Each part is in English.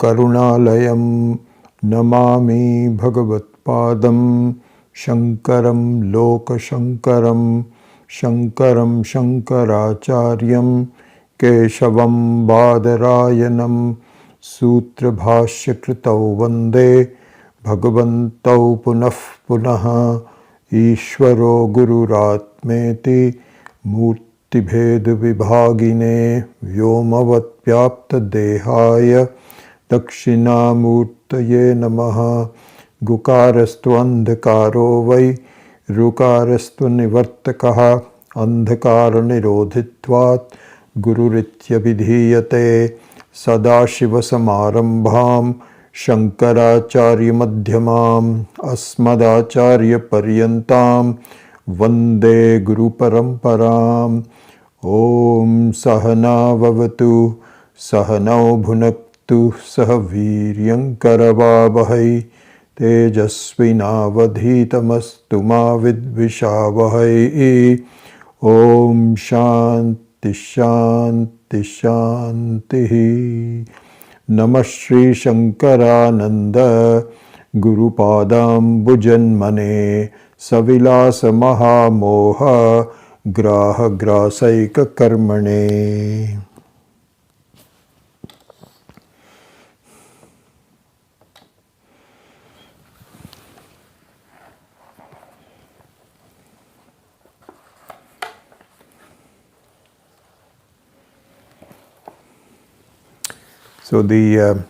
करुणालयं नमामि भगवत्पादं शङ्करं लोकशङ्करं शङ्करं शङ्कराचार्यं केशवं बादरायणं सूत्रभाष्यकृतौ वन्दे भगवन्तौ पुनः पुनः ईश्वरो गुरुरात्मेति मूर्तिभेदविभागिने व्योमवद्व्याप्तदेहाय दक्षिणामूर्तये नमः। गुकारस्तु अंधकारो वै ऋकारस्तु निवर्तकः अंधकारनिरोधित्वात् गुरुरित्यभिधीयते। सदाशिवसमारम्भां शङ्कराचार्यमध्यमाम् अस्मदाचार्यपर्यन्तां वन्दे गुरुपरम्पराम्। ॐ सहना भवतु सहनौ भुनक्तु सह वीर्यङ्करवावहै तेजस्विनावधीतमस्तु मा विद्विषावहै। ॐ शान्ति शान्ति शान्तिः। नमः Shri शङ्करानन्द गुरुपादाम्बुजन्मने सविलास महामोह ग्राहग्रासैककर्मणे। So the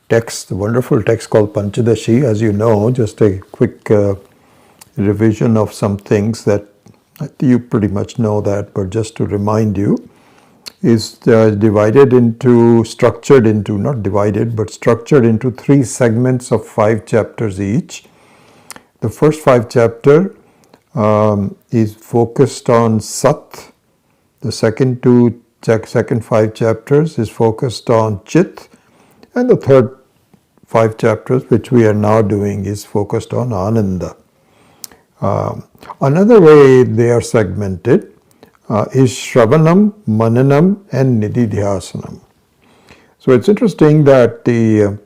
text, the wonderful text called Pancadasi, as you know, just a quick revision of some things that you pretty much know that, but just to remind you, is structured into three segments of 5 chapters each. The first 5 chapters is focused on Sat. The second 5 chapters is focused on Chit, and the third 5 chapters, which we are now doing, is focused on Ananda. Another way they are segmented is Shravanam, Mananam, and Nididhyasanam. So it's interesting that the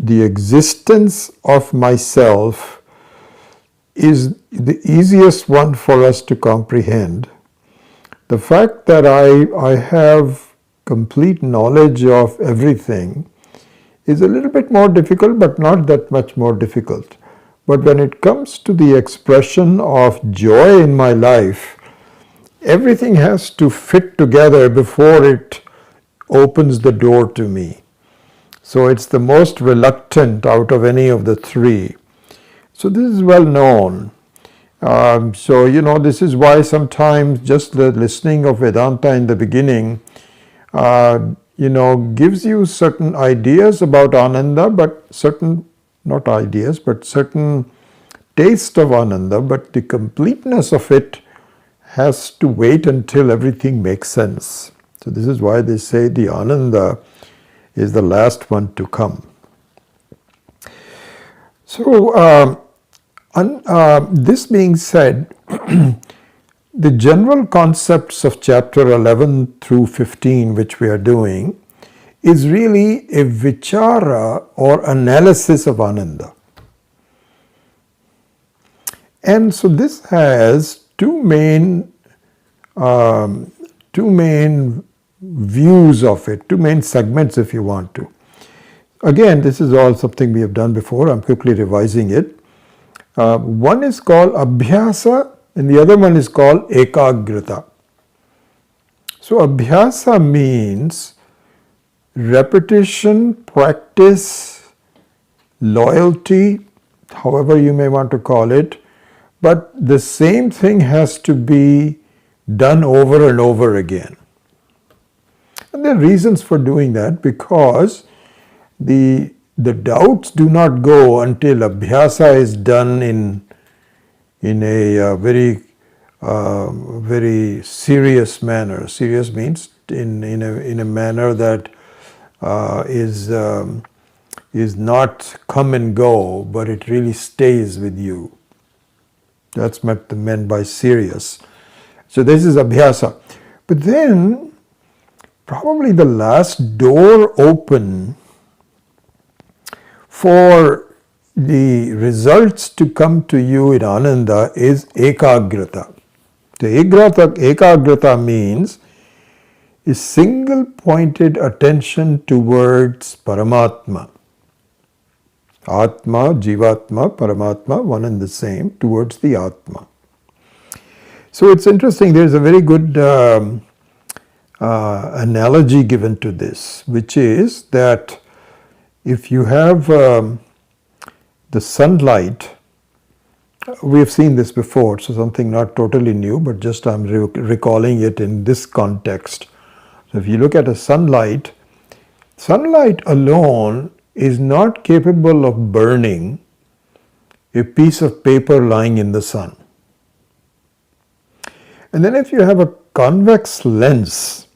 existence of myself is the easiest one for us to comprehend. The fact that I have complete knowledge of everything is a little bit more difficult, but not that much more difficult. But when it comes to the expression of joy in my life, everything has to fit together before it opens the door to me. So it's the most reluctant out of any of the three. So this is well known. So, this is why sometimes just the listening of Vedanta in the beginning, gives you certain ideas about Ananda, but certain taste of Ananda, but the completeness of it has to wait until everything makes sense. So this is why they say the Ananda is the last one to come. So, this being said, the general concepts of chapter 11 through 15, which we are doing, is really a vichara or analysis of Ananda. And so this has two main views of it, two main segments if you want to. Again, this is all something we have done before. I'm quickly revising it. One is called Abhyasa and the other one is called Ekagrata. So Abhyasa means repetition, practice, loyalty, however you may want to call it, but the same thing has to be done over and over again. And there are reasons for doing that, because the doubts do not go until Abhyasa is done in a very serious manner. Serious means in a manner that is not come and go, but it really stays with you. That's meant by serious. So this is Abhyasa. But then probably the last door open for the results to come to you in Ananda is ekagrata. The ekagrata means a single pointed attention towards Paramatma. Atma, Jivatma, Paramatma, one and the same, towards the Atma. So it's interesting, there's a very good analogy given to this, which is that if you have the sunlight, we have seen this before, so something not totally new, but just I'm recalling it in this context. So if you look at a sunlight alone is not capable of burning a piece of paper lying in the sun. And then if you have a convex lens,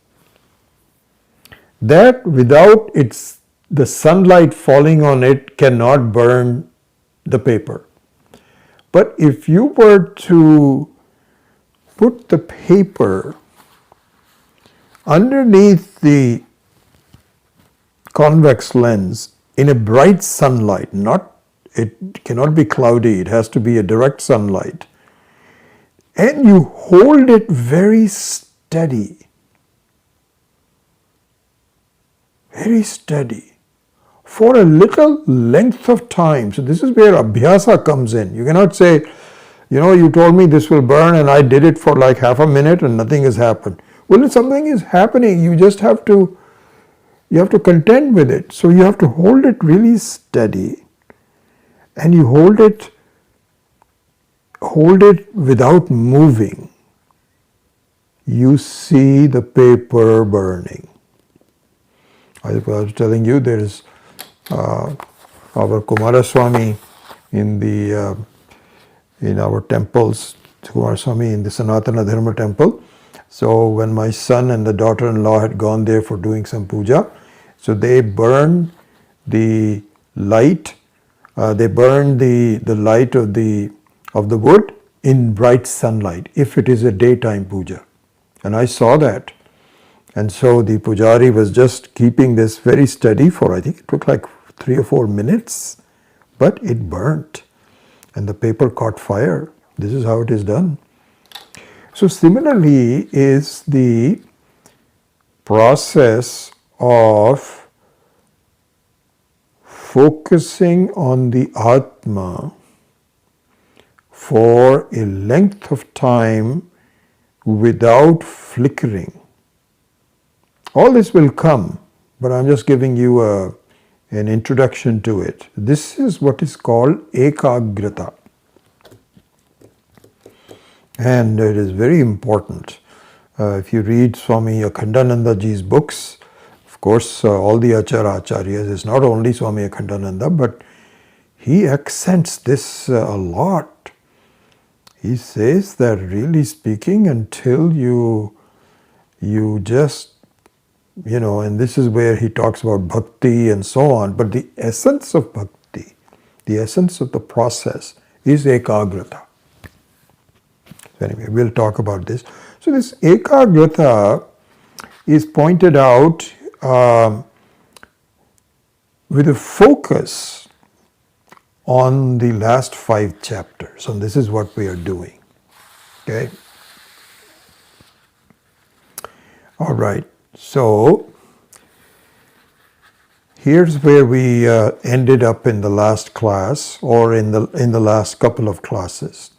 that without the sunlight falling on it cannot burn the paper. But if you were to put the paper underneath the convex lens in a bright sunlight, it cannot be cloudy, it has to be a direct sunlight, and you hold it very steady, for a little length of time. So this is where abhyasa comes in. You cannot say, you told me this will burn and I did it for like half a minute and nothing has happened. Well, if something is happening, you just have to contend with it. So you have to hold it really steady, and you hold it without moving. You see the paper burning. I was telling you, there is our Kumaraswamy in our temples, Kumaraswamy in the Sanatana Dharma temple. So when my son and the daughter-in-law had gone there for doing some puja, so they burned the light. They burned the light of the wood in bright sunlight, if it is a daytime puja. And I saw that. And so the pujari was just keeping this very steady for, I think it took like 3 or 4 minutes, but it burnt and the paper caught fire. This is how it is done. So similarly is the process of focusing on the Atma for a length of time without flickering. All this will come, but I'm just giving you an introduction to it. This is what is called ekagrata. And it is very important. If you read Swami Akhandananda ji's books, of course, all the Acharyas, it's not only Swami Akhandananda, but he accents this a lot. He says that really speaking, until you just, and this is where he talks about bhakti and so on, but the essence of bhakti, the essence of the process is ekagrata. So anyway, we'll talk about this. So this ekagrata is pointed out with a focus on the last 5 chapters. And this is what we are doing. Okay? All right. So here's where we ended up in the last class, or in the last couple of classes.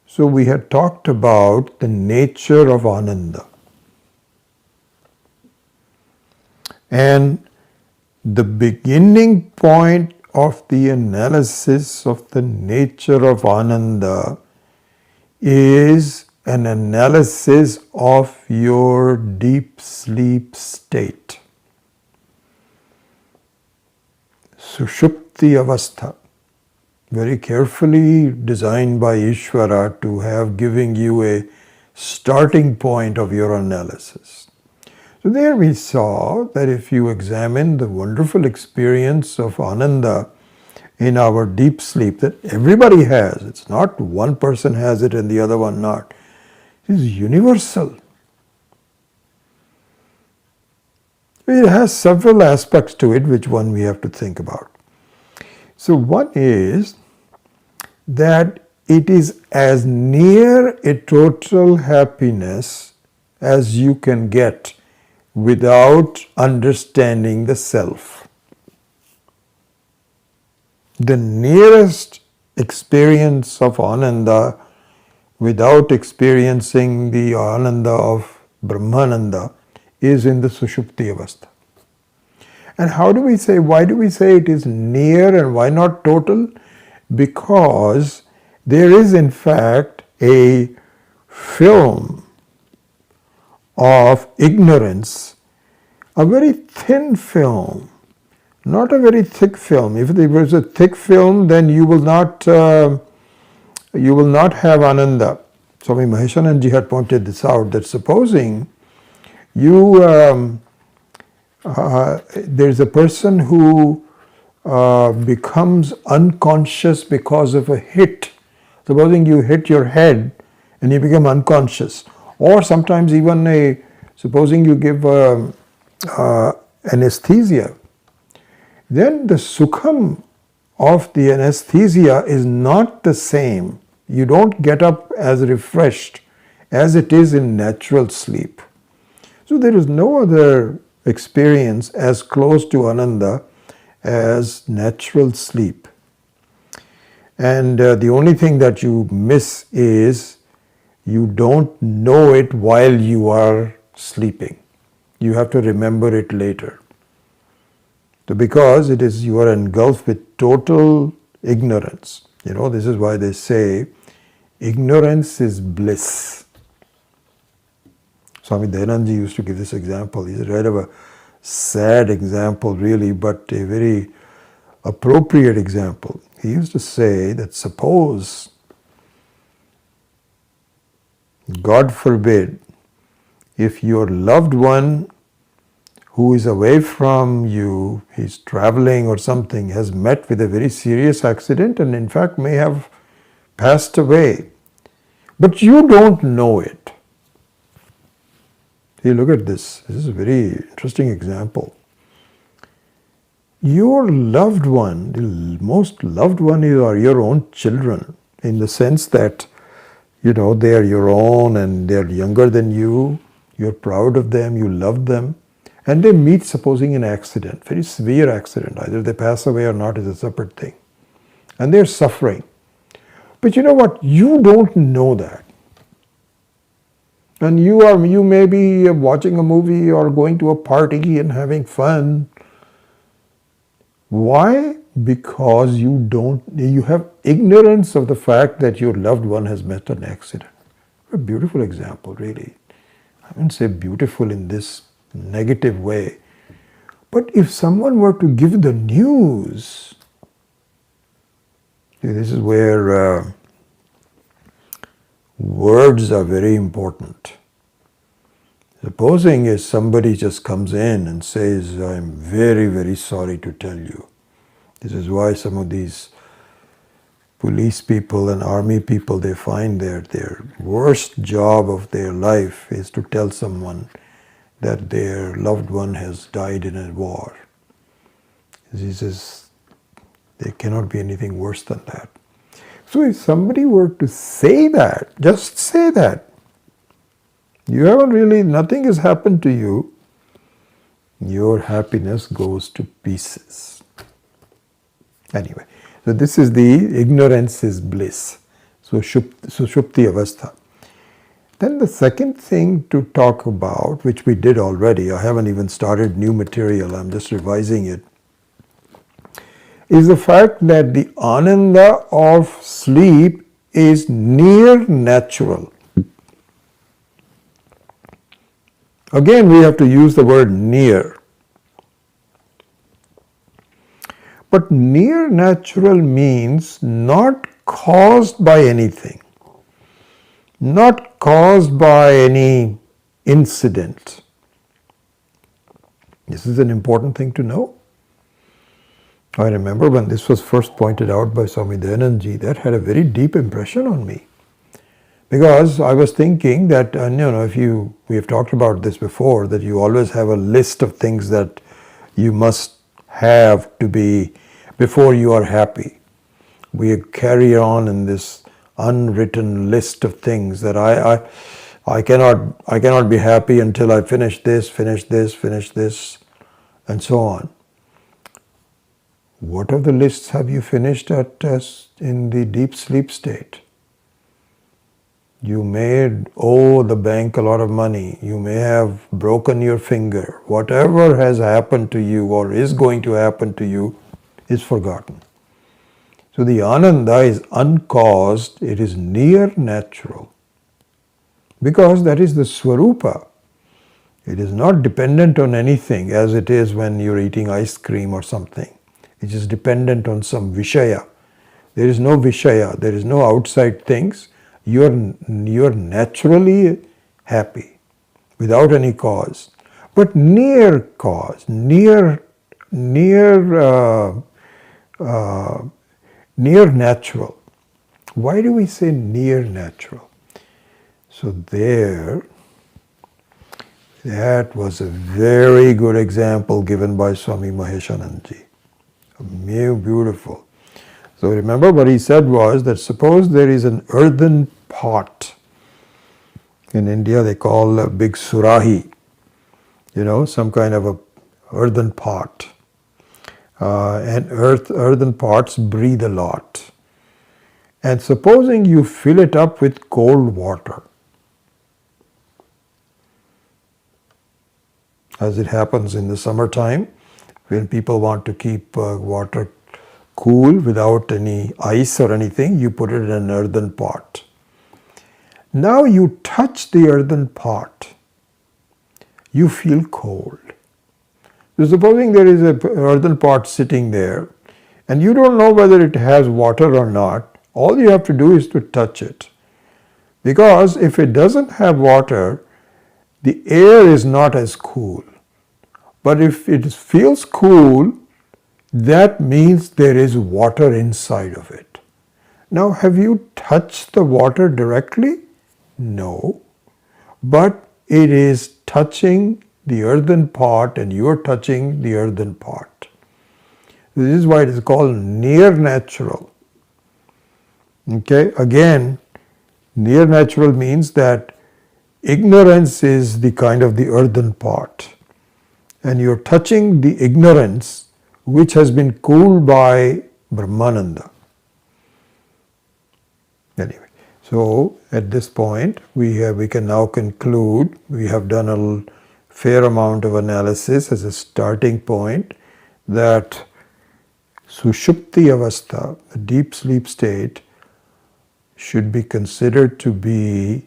So we had talked about the nature of Ananda. And the beginning point of the analysis of the nature of Ananda is an analysis of your deep sleep state. Sushupti avastha. Very carefully designed by Ishvara to have giving you a starting point of your analysis. So there we saw that if you examine the wonderful experience of Ananda in our deep sleep that everybody has, it's not one person has it and the other one not. It is universal. It has several aspects to it which one we have to think about. So one is that it is as near a total happiness as you can get without understanding the self. The nearest experience of Ananda without experiencing the Ananda of Brahmananda is in the Sushupti Avastha. And why do we say it is near and why not total? Because there is in fact a film of ignorance, a very thin film, not a very thick film. If there was a thick film, then you will not have Ananda. Swami Maheshananji had pointed this out, that supposing you there's a person who becomes unconscious because of a hit. Supposing you hit your head and you become unconscious, or sometimes even supposing you give anesthesia, then the sukham of the anesthesia is not the same. You don't get up as refreshed as it is in natural sleep. So there is no other experience as close to Ananda as natural sleep. And the only thing that you miss is you don't know it while you are sleeping. You have to remember it later. So because you are engulfed with total ignorance. This is why they say ignorance is bliss. Swami Dayananda used to give this example. He's a kind of a sad example really, but a very appropriate example. He used to say that suppose, God forbid, if your loved one who is away from you, he's traveling or something, has met with a very serious accident and in fact may have passed away, but you don't know it. See, look at this. This is a very interesting example. Your loved one, the most loved one are your own children, in the sense that, they are your own and they are younger than you. You're proud of them, you love them. And they meet, supposing an accident, very severe accident. Either they pass away or not is a separate thing. And they're suffering. But you know what? You don't know that. And you may be watching a movie or going to a party and having fun. Why? Because you have ignorance of the fact that your loved one has met an accident. A beautiful example, really. I wouldn't say beautiful in this negative way. But if someone were to give the news, see, this is where words are very important. Supposing if somebody just comes in and says, I'm very, very sorry to tell you. This is why some of these police people and army people, they find their worst job of their life is to tell someone that their loved one has died in a war. He says, there cannot be anything worse than that. So if somebody were to say that, just say that, nothing has happened to you, your happiness goes to pieces. Anyway, so this is the ignorance is bliss. So Sushupti Avastha. Then the second thing to talk about, which we did already, I haven't even started new material, I'm just revising it, is the fact that the Ananda of sleep is near natural. Again, we have to use the word near. But near natural means not caused by anything, not caused by any incident. This is an important thing to know. I remember when this was first pointed out by Swami Dayanandaji, that had a very deep impression on me. Because I was thinking that, if we have talked about this before, that you always have a list of things that you must have to be before you are happy. We carry on in this unwritten list of things that I cannot be happy until I finish this, and so on. What of the lists have you finished in the deep sleep state? You may owe the bank a lot of money. You may have broken your finger. Whatever has happened to you or is going to happen to you is forgotten. So the Ananda is uncaused, it is near natural. Because that is the Swarupa. It is not dependent on anything as it is when you're eating ice cream or something. It is dependent on some Vishaya. There is no Vishaya, there is no outside things. You're naturally happy without any cause. But near cause, near natural. Why do we say near natural? So that was a very good example given by Swami Maheshananji. Beautiful. So remember what he said was that suppose there is an earthen pot. In India they call a big surahi, some kind of a earthen pot. And earthen pots breathe a lot. And supposing you fill it up with cold water, as it happens in the summertime, when people want to keep water cool without any ice or anything, you put it in an earthen pot. Now you touch the earthen pot, you feel cold. So supposing there is an earthen pot sitting there and you don't know whether it has water or not, all you have to do is to touch it. Because if it doesn't have water, the air is not as cool. But if it feels cool, that means there is water inside of it. Now, have you touched the water directly? No. But it is touching the earthen pot and you are touching the earthen pot. This is why it is called near natural. Okay, again, near natural means that ignorance is the kind of the earthen pot. And you're touching the ignorance which has been cooled by Brahmananda. Anyway, so at this point we can now conclude. We have done a fair amount of analysis as a starting point that Sushupti Avastha, the deep sleep state, should be considered to be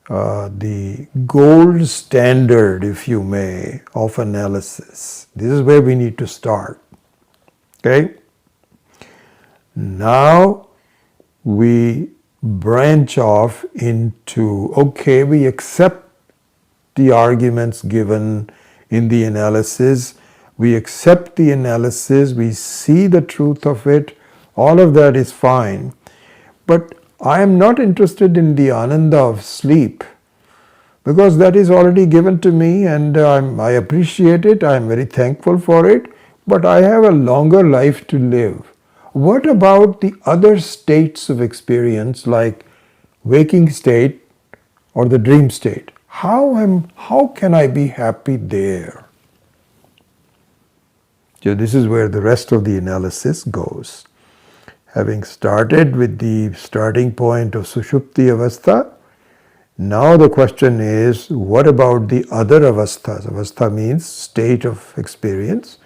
the gold standard, if you may, of analysis. This is where we need to start. Okay? Now we branch off into, okay, we accept the arguments given in the analysis, we accept the analysis, we see the truth of it, all of that is fine. But I am not interested in the ananda of sleep because that is already given to me and I appreciate it, I am very thankful for it, but I have a longer life to live. What about the other states of experience like waking state or the dream state? How can I be happy there? So this is where the rest of the analysis goes. Having started with the starting point of Sushupti Avastha, now the question is, what about the other avasthas? Avastha means state of experience.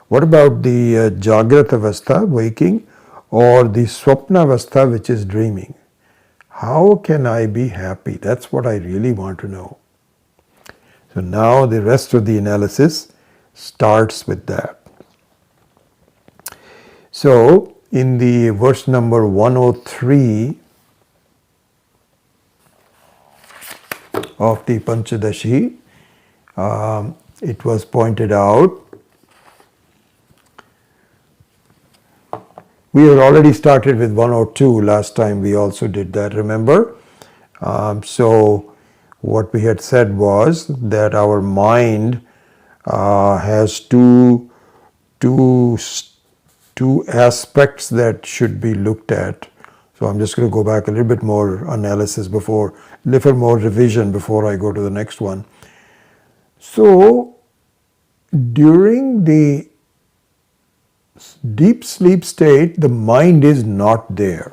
What about the Jagrat Avastha, waking, or the Swapna Avastha, which is dreaming? How can I be happy? That's what I really want to know. So now the rest of the analysis starts with that. So in the verse number 103 of the Panchadashi, it was pointed out, we had already started with 102 last time, we also did that, remember? So what we had said was that our mind has two aspects that should be looked at. So I'm just going to go back a little bit more analysis before, little more revision before I go to the next one. So during the deep sleep state, the mind is not there.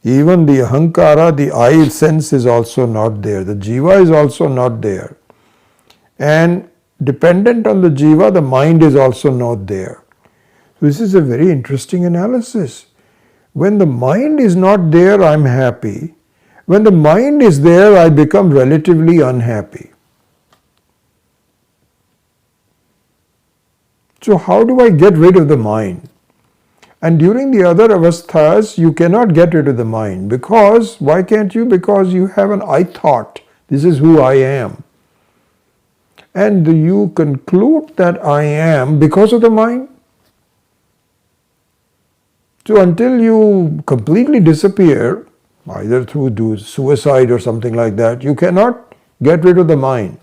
Even the ahankara, the I sense, is also not there. The jiva is also not there. And dependent on the jiva, the mind is also not there. This is a very interesting analysis. When the mind is not there, I'm happy. When the mind is there, I become relatively unhappy. So how do I get rid of the mind? And during the other avasthas, you cannot get rid of the mind. Because, why can't you? Because you have an I thought. This is who I am. And you conclude that I am because of the mind. So until you completely disappear, either through suicide or something like that, you cannot get rid of the mind.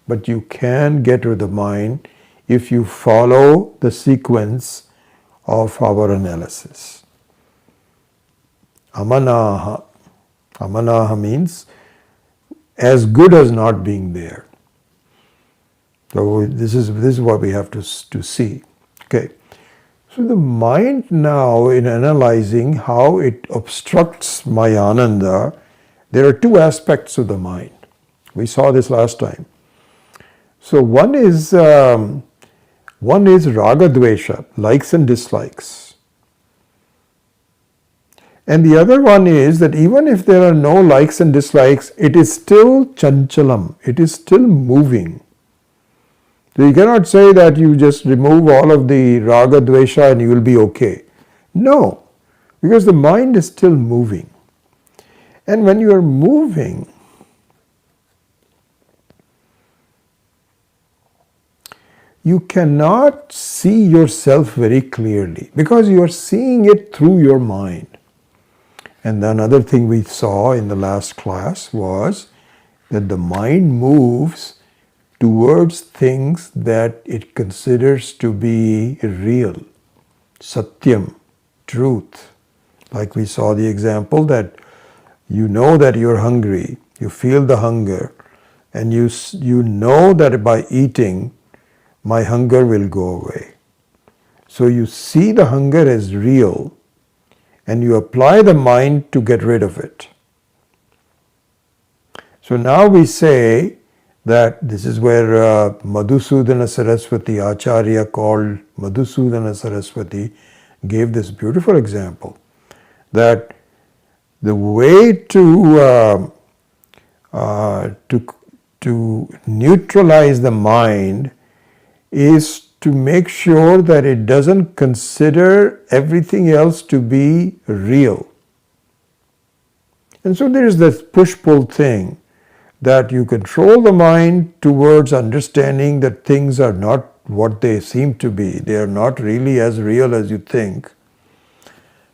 But you can get rid of the mind if you follow the sequence of our analysis. Amanaha. Amanaha means as good as not being there. So this is what we have to see. Okay. So the mind now, in analyzing how it obstructs my ananda, there are two aspects of the mind. We saw this last time. So one is raga dvesha, likes and dislikes. And the other one is that even if there are no likes and dislikes, it is still chanchalam, it is still moving. So you cannot say that you just remove all of the raga dvesha and you will be okay. No, because the mind is still moving. And when you are moving, you cannot see yourself very clearly because you are seeing it through your mind. And then another thing we saw in the last class was that the mind moves towards things that it considers to be real, satyam, truth. Like we saw the example that you know that you're hungry, you feel the hunger, and you know that by eating, my hunger will go away. So you see the hunger as real, and you apply the mind to get rid of it. So now we say that this is where Madhusudana Saraswati, Acharya called Madhusudana Saraswati, gave this beautiful example that the way to neutralize the mind is to make sure that it doesn't consider everything else to be real. And so there is this push-pull thing that you control the mind towards understanding that things are not what they seem to be. They are not really as real as you think.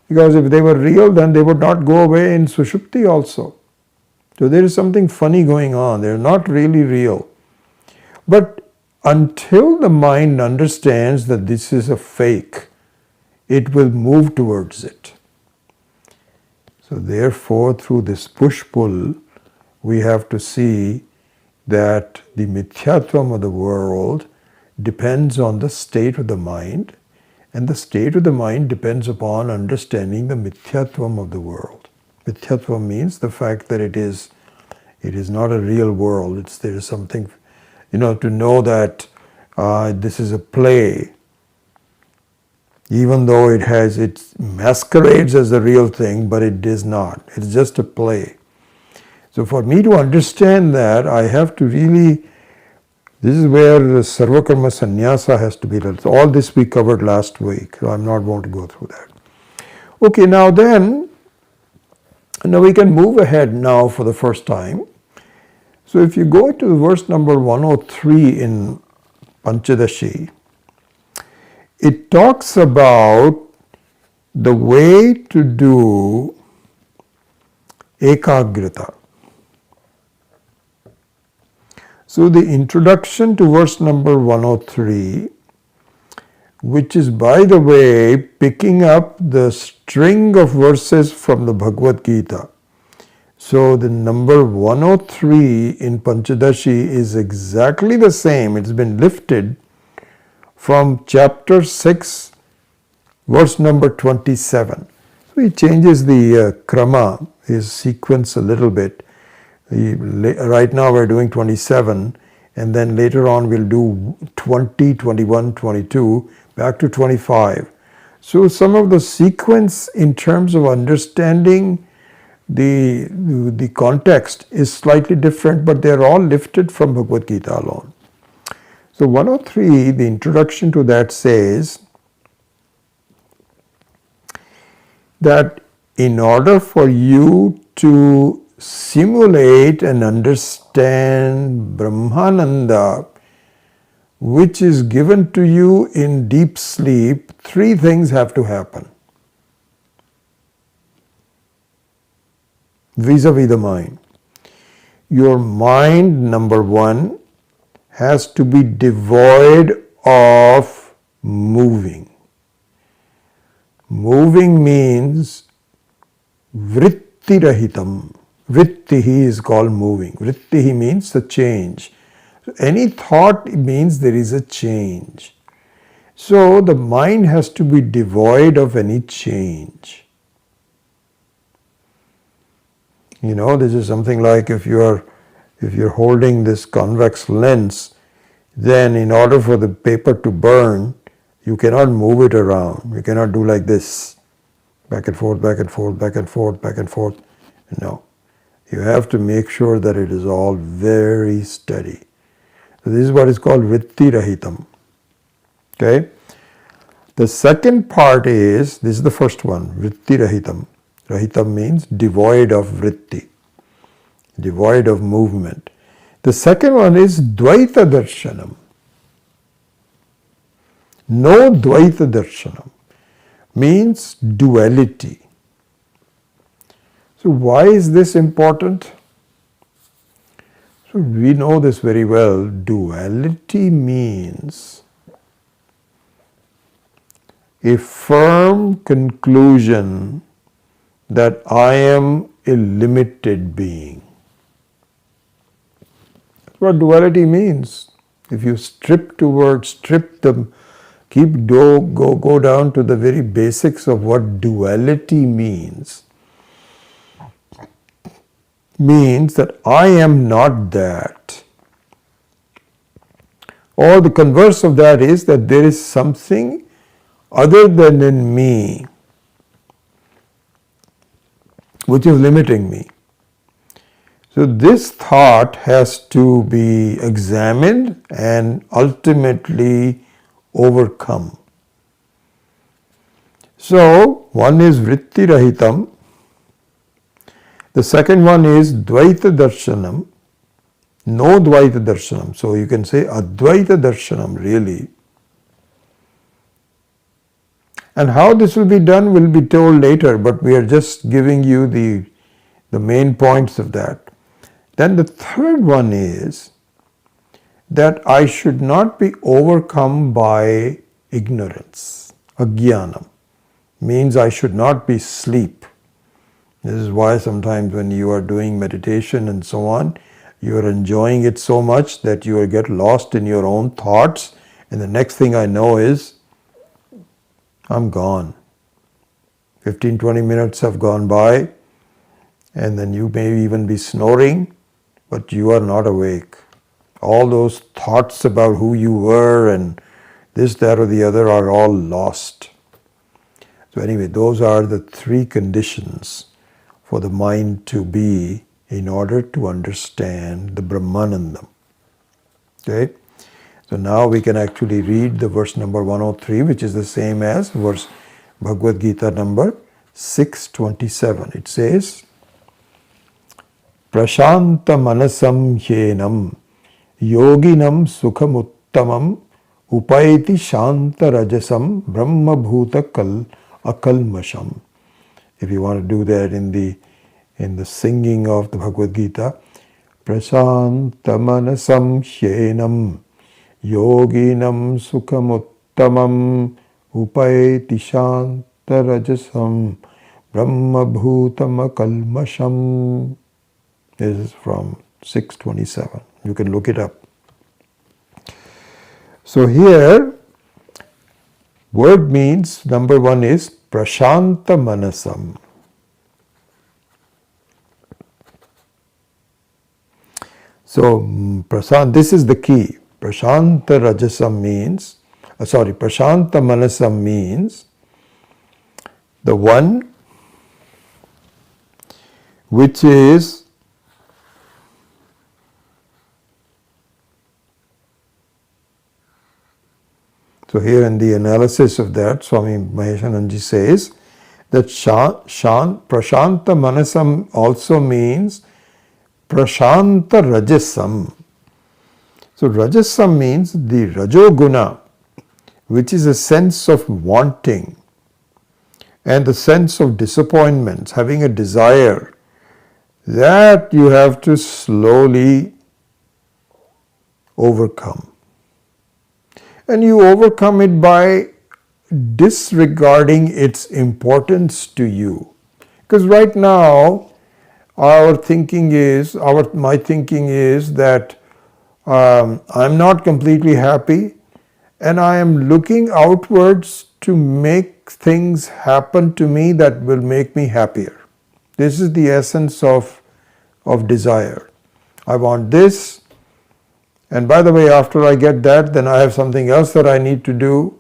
Because if they were real, then they would not go away in Sushupti also. So there is something funny going on. They are not really real. But until the mind understands that this is a fake, it will move towards it. So therefore, through this push-pull, we have to see that the mithyatvam of the world depends on the state of the mind, and the state of the mind depends upon understanding the mithyatvam of the world. Mithyatvam means the fact that it is not a real world. There is something, to know that this is a play, even though it masquerades as the real thing, but it is not. It's just a play. So for me to understand that, I have to really, this is where the Sarvakarma Sannyasa has to be done. So all this we covered last week, so I'm not going to go through that. Okay, now we can move ahead now for the first time. So if you go to verse number 103 in Pancadasi, it talks about the way to do ekagrita. So the introduction to verse number 103, which is, by the way, picking up the string of verses from the Bhagavad Gita. So the number 103 in Pancadasi is exactly the same. It's been lifted from chapter 6, verse number 27. So he changes the krama, his sequence a little bit. Right now we're doing 27, and then later on we'll do 20, 21, 22, back to 25. So some of the sequence in terms of understanding the context is slightly different, but they're all lifted from Bhagavad Gita alone. So 103, the introduction to that says that in order for you to simulate and understand Brahmananda, which is given to you in deep sleep, three things have to happen vis-a-vis the mind. Your mind, number one, has to be devoid of moving. Moving means vritti-rahitam. Vrittihi is called moving. Vrittihi means the change. So any thought means there is a change. So the mind has to be devoid of any change. You know, this is something like if you're holding this convex lens, then in order for the paper to burn, you cannot move it around. You cannot do like this, back and forth, back and forth, back and forth, back and forth. No. You have to make sure that it is all very steady. So this is what is called vritti-rahitam. Okay? The second part is, this is the first one, vritti-rahitam. Rahitam means devoid of vritti, devoid of movement. The second one is dvaita darshanam. No dvaita darshanam means duality. So why is this important? So we know this very well. Duality means a firm conclusion that I am a limited being. That's what duality means. If you strip them, go down to the very basics of what duality means that I am not that. Or the converse of that is that there is something other than in me which is limiting me. So this thought has to be examined and ultimately overcome. So one is vritti rahitam, the second one is dvaita darshanam, no dvaita darshanam. So you can say advaita darshanam really. And how this will be done will be told later, but we are just giving you the main points of that. Then the third one is that I should not be overcome by ignorance. Ajnanam means I should not be asleep. This is why sometimes when you are doing meditation and so on, you are enjoying it so much that you get lost in your own thoughts, and the next thing I know is I'm gone. 15-20 minutes have gone by, and then you may even be snoring, but you are not awake. All those thoughts about who you were and this, that or the other are all lost. So anyway, those are the three conditions for the mind to be in order to understand the Brahmanandam. Okay? So now we can actually read the verse number 103, which is the same as verse Bhagavad Gita number 627. It says, Prashanta manasam hyenam yoginam sukhamuttamam upaiti shanta rajasam brahma bhuta akalmasham. If you want to do that in in the singing of the Bhagavad Gita, Prashanta manasam shyenam yoginam sukhamuttamam upaiti shantarajasam brahma bhutama kalmasham. This is from 627. You can look it up. So here, word means, number one is prashanta manasam. So, this is the key. Prashanta rajasam means, prashanta manasam means the one which is so here in the analysis of that, Swami Maheshananji says that prashanta manasam also means prashanta rajasam. So rajasam means the rajoguna, which is a sense of wanting and the sense of disappointments, having a desire, that you have to slowly overcome. And you overcome it by disregarding its importance to you. Because right now, my thinking is that I'm not completely happy, and I am looking outwards to make things happen to me that will make me happier. This is the essence of desire. I want this, and by the way, after I get that, then I have something else that I need to do.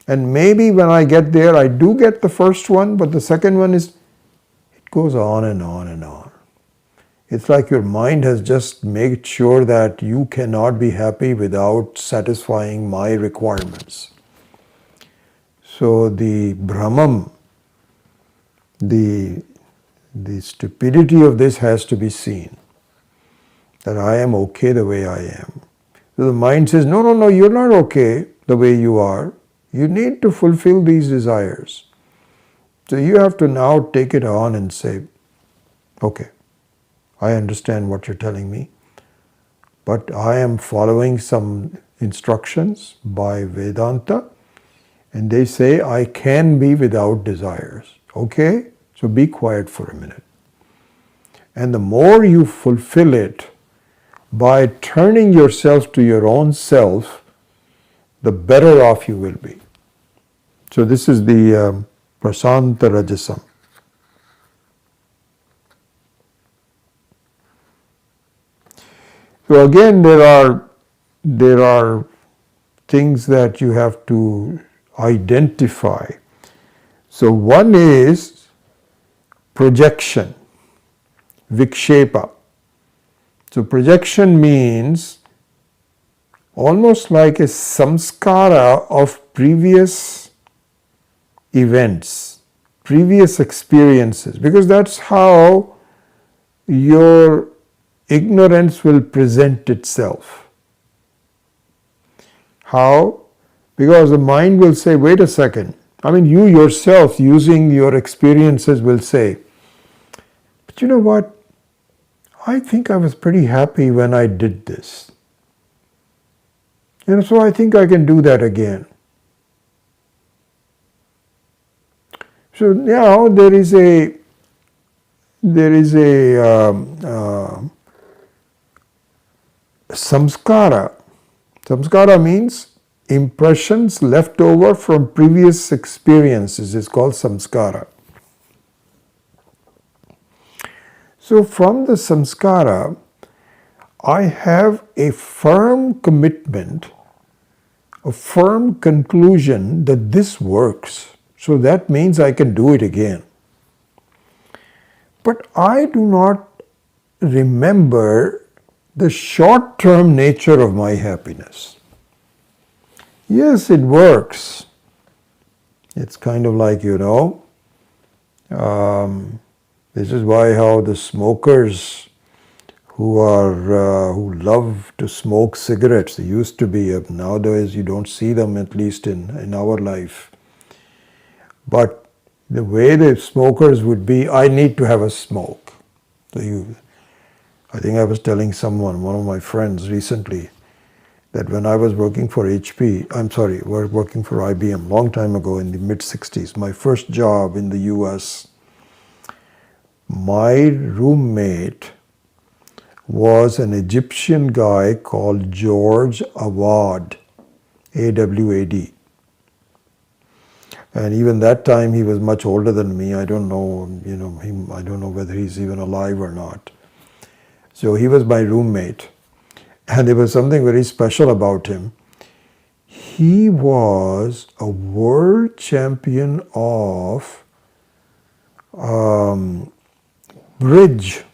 And maybe when I get there, I do get the first one, but the second one is, it goes on and on and on. It's like your mind has just made sure that you cannot be happy without satisfying my requirements. So the Brahman, the stupidity of this has to be seen. That I am okay the way I am. So the mind says, no, you're not okay the way you are. You need to fulfill these desires. So you have to now take it on and say, okay, I understand what you're telling me, but I am following some instructions by Vedanta, and they say I can be without desires. Okay, so be quiet for a minute. And the more you fulfill it, by turning yourself to your own self, the better off you will be. So this is the prashanta rajasam. So again, there are things that you have to identify. So one is projection, vikshepa. So projection means almost like a samskara of previous events, previous experiences, because that's how your ignorance will present itself. How? Because the mind will say, wait a second. I mean, you yourself, using your experiences, will say, but you know what? I think I was pretty happy when I did this. So I think I can do that again. So now there is a samskara. Samskara means impressions left over from previous experiences. It's called samskara. So from the samskara, I have a firm commitment, a firm conclusion that this works. So that means I can do it again. But I do not remember the short-term nature of my happiness. Yes, it works. It's kind of like, this is why how the smokers who love to smoke cigarettes, they used to be, nowadays you don't see them, at least in our life. But the way the smokers would be, I need to have a smoke. So I think I was telling someone, one of my friends recently, that when I was working for working for IBM long time ago in the mid-60s, my first job in the US, my roommate was an Egyptian guy called George Awad, A-W-A-D. And even that time he was much older than me. I don't know, I don't know whether he's even alive or not. So he was my roommate. And there was something very special about him. He was a world champion of bridge.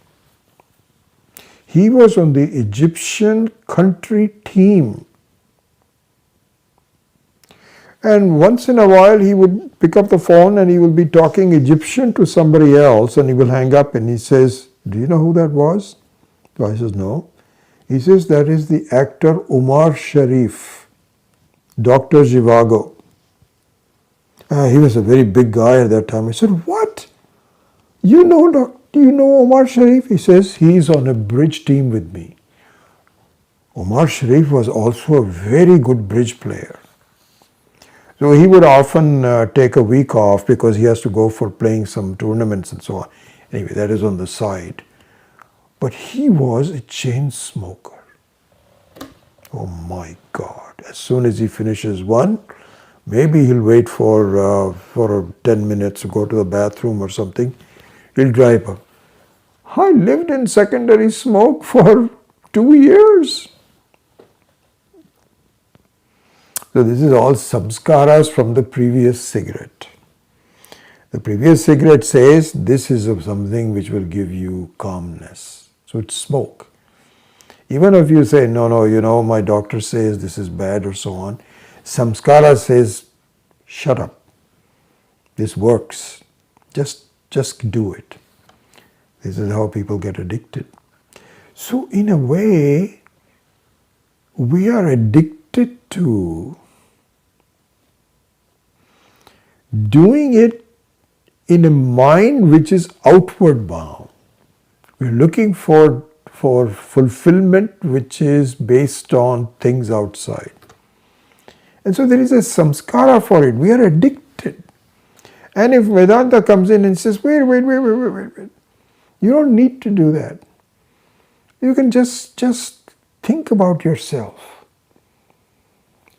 He was on the Egyptian country team. And once in a while he would pick up the phone and he will be talking Egyptian to somebody else, and he will hang up and he says, "Do you know who that was?" So I says, "No." He says, "That is the actor Umar Sharif, Dr. Zhivago." He was a very big guy at that time. I said, "What? Do you know Umar Sharif?" He says, "He's on a bridge team with me." Umar Sharif was also a very good bridge player. So he would often take a week off because he has to go for playing some tournaments and so on. Anyway, that is on the side. But he was a chain smoker. Oh my God. As soon as he finishes one, maybe he'll wait for 10 minutes to go to the bathroom or something. He'll drive up. I lived in secondary smoke for 2 years. So this is all samskaras from the previous cigarette. The previous cigarette says this is something which will give you calmness. So it's smoke. Even if you say, no, my doctor says this is bad or so on, samskara says, shut up. This works. Just do it. This is how people get addicted. So in a way, we are addicted to doing it in a mind which is outward bound. We're looking for fulfillment which is based on things outside. And so there is a samskara for it. We are addicted. And if Vedanta comes in and says, wait, you don't need to do that. You can just think about yourself.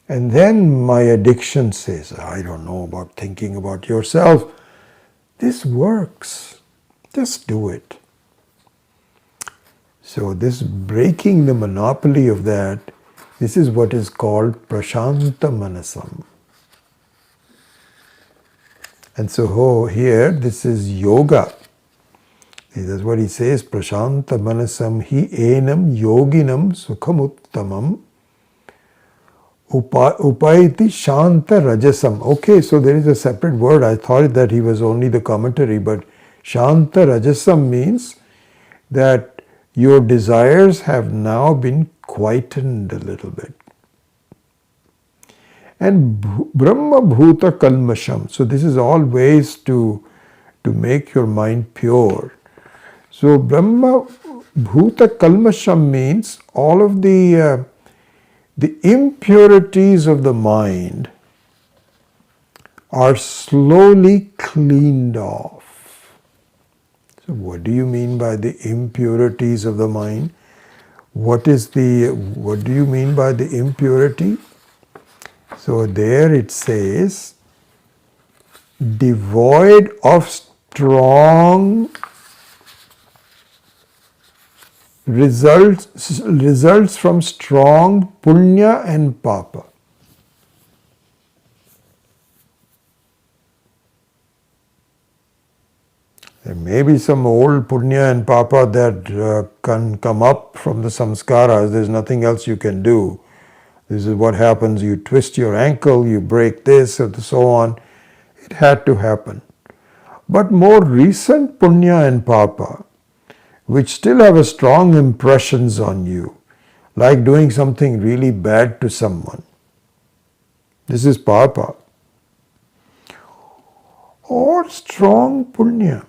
And then my addiction says, I don't know about thinking about yourself. This works. Just do it. So this breaking the monopoly of that, this is what is called prashanta manasam. And so here, this is yoga. That's what he says, prashanta manasam hi enam yoginam sukhamuttamam Upaiti Shanta Rajasam. Okay, so there is a separate word. I thought that he was only the commentary, but Shanta Rajasam means that your desires have now been quietened a little bit. And Brahma Bhuta Kalmasham. So this is all ways to make your mind pure. So Brahma Bhuta Kalmasham means all of the impurities of the mind are slowly cleaned off. So what do you mean by the impurities of the mind? What do you mean by the impurity? So there it says, devoid of strong results from strong punya and papa. There may be some old punya and papa that can come up from the samskaras. There's nothing else you can do. This is what happens. You twist your ankle, you break this, and so on. It had to happen. But more recent punya and papa, which still have a strong impressions on you, like doing something really bad to someone. This is papa. or strong punya.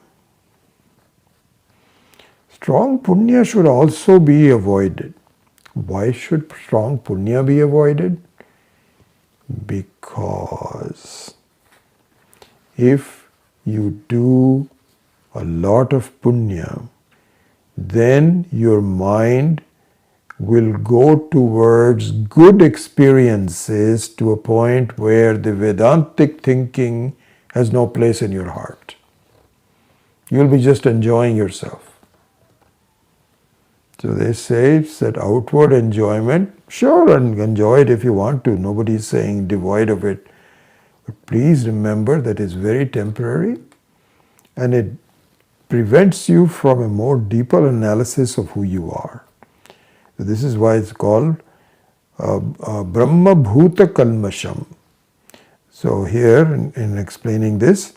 Strong punya should also be avoided. Why should strong punya be avoided? Because if you do a lot of punya, then your mind will go towards good experiences to a point where the Vedantic thinking has no place in your heart. You'll be just enjoying yourself. So they say it's that outward enjoyment. Sure, and enjoy it if you want to. Nobody is saying devoid of it. But please remember that it's very temporary and it prevents you from a more deeper analysis of who you are. So this is why it's called Brahma Bhuta Kalmasham. So here in explaining this,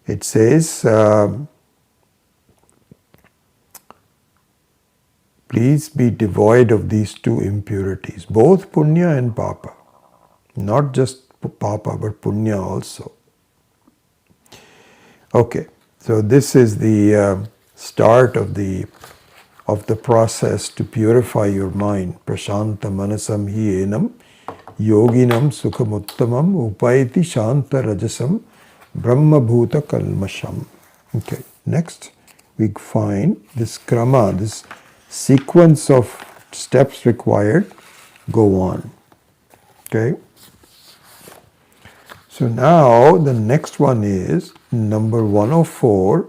it says, please be devoid of these two impurities, both punya and papa. Not just papa, but punya also. Okay, so this is the start of the process to purify your mind. Prashanta manasam hi enam yoginam sukhamuttamam upaiti shanta rajasam brahma bhuta kalmasham. Okay, next we find this krama, this sequence of steps required. Go on. Okay. So now the next one is number 104,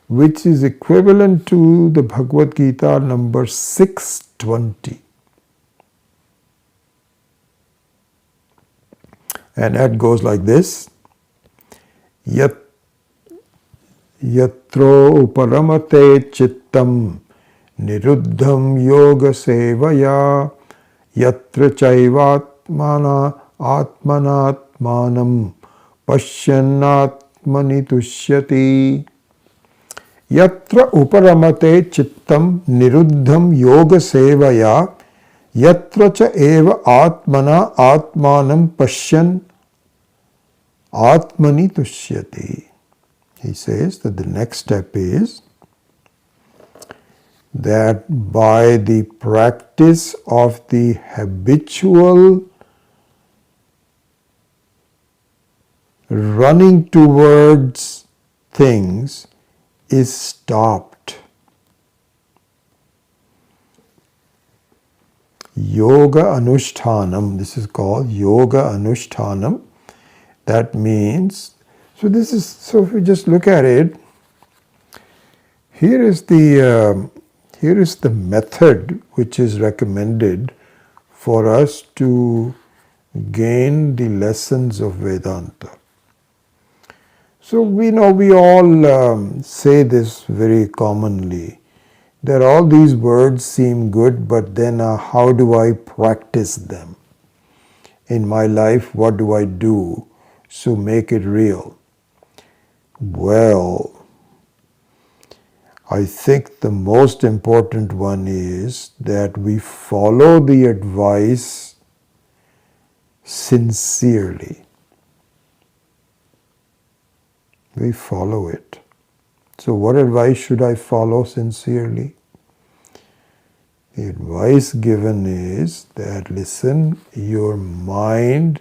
which is equivalent to the Bhagavad Gita number 620. And that goes like this. Yatro uparamate chittam niruddham yoga sevaya yatra chaivatmana atmanatmanam pashyannatmani tushyati. Yatra uparamate chittam niruddham yoga sevaya yatra cha eva atmana atmanam pashyan atmani tushyati. He says that the next step is that by the practice of the habitual running towards things is stopped. Yoga Anushtanam, this is called Yoga Anushtanam. That means, so if you just look at it, here is the method which is recommended for us to gain the lessons of Vedanta. So we know we all say this very commonly, that all these words seem good, but then how do I practice them? In my life, what do I do to make it real? Well, I think the most important one is that we follow the advice sincerely. We follow it. So what advice should I follow sincerely? The advice given is that, listen, your mind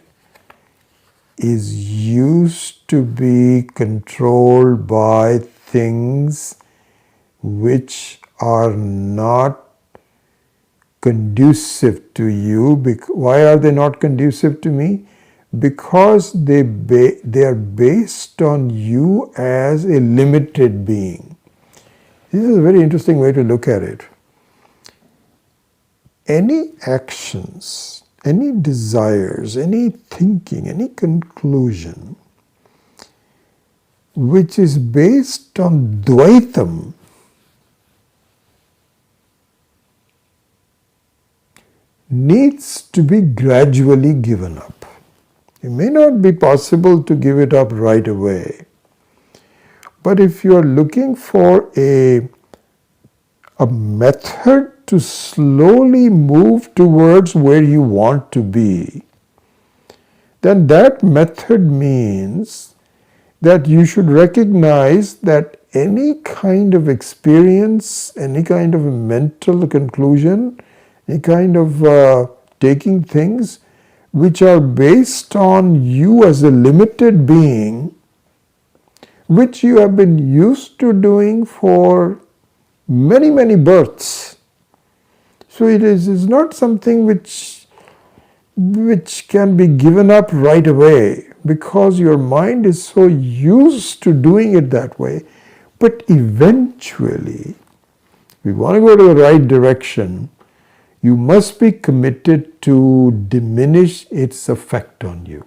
is used to be controlled by things which are not conducive to you. Why are they not conducive to me? Because they are based on you as a limited being. This is a very interesting way to look at it. Any actions, any desires, any thinking, any conclusion which is based on Dvaitam needs to be gradually given up. It may not be possible to give it up right away. But if you are looking for a method to slowly move towards where you want to be, then that method means that you should recognize that any kind of experience, any kind of a mental conclusion, any kind of taking things which are based on you as a limited being, which you have been used to doing for many, many births. So it is not something which can be given up right away, because your mind is so used to doing it that way. But eventually, if you want to go to the right direction, you must be committed to diminish its effect on you.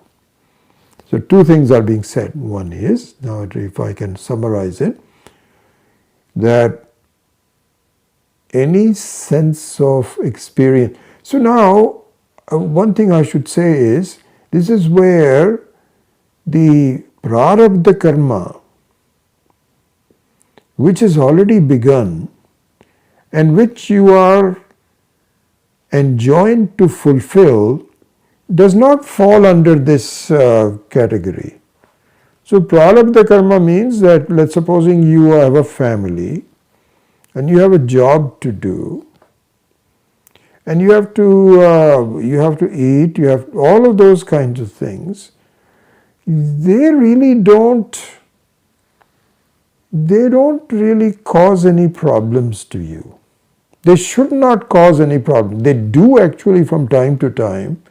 So two things are being said. One is, now if I can summarize it, that any sense of experience. So now, one thing I should say is, this is where the prarabdha karma, which has already begun and which you are enjoined to fulfill, does not fall under this category. So prarabdha karma means that, let's supposing you have a family and you have a job to do, and you have to eat, you have all of those kinds of things. They don't really cause any problems to you. They should not cause any problem. They do actually from time to time,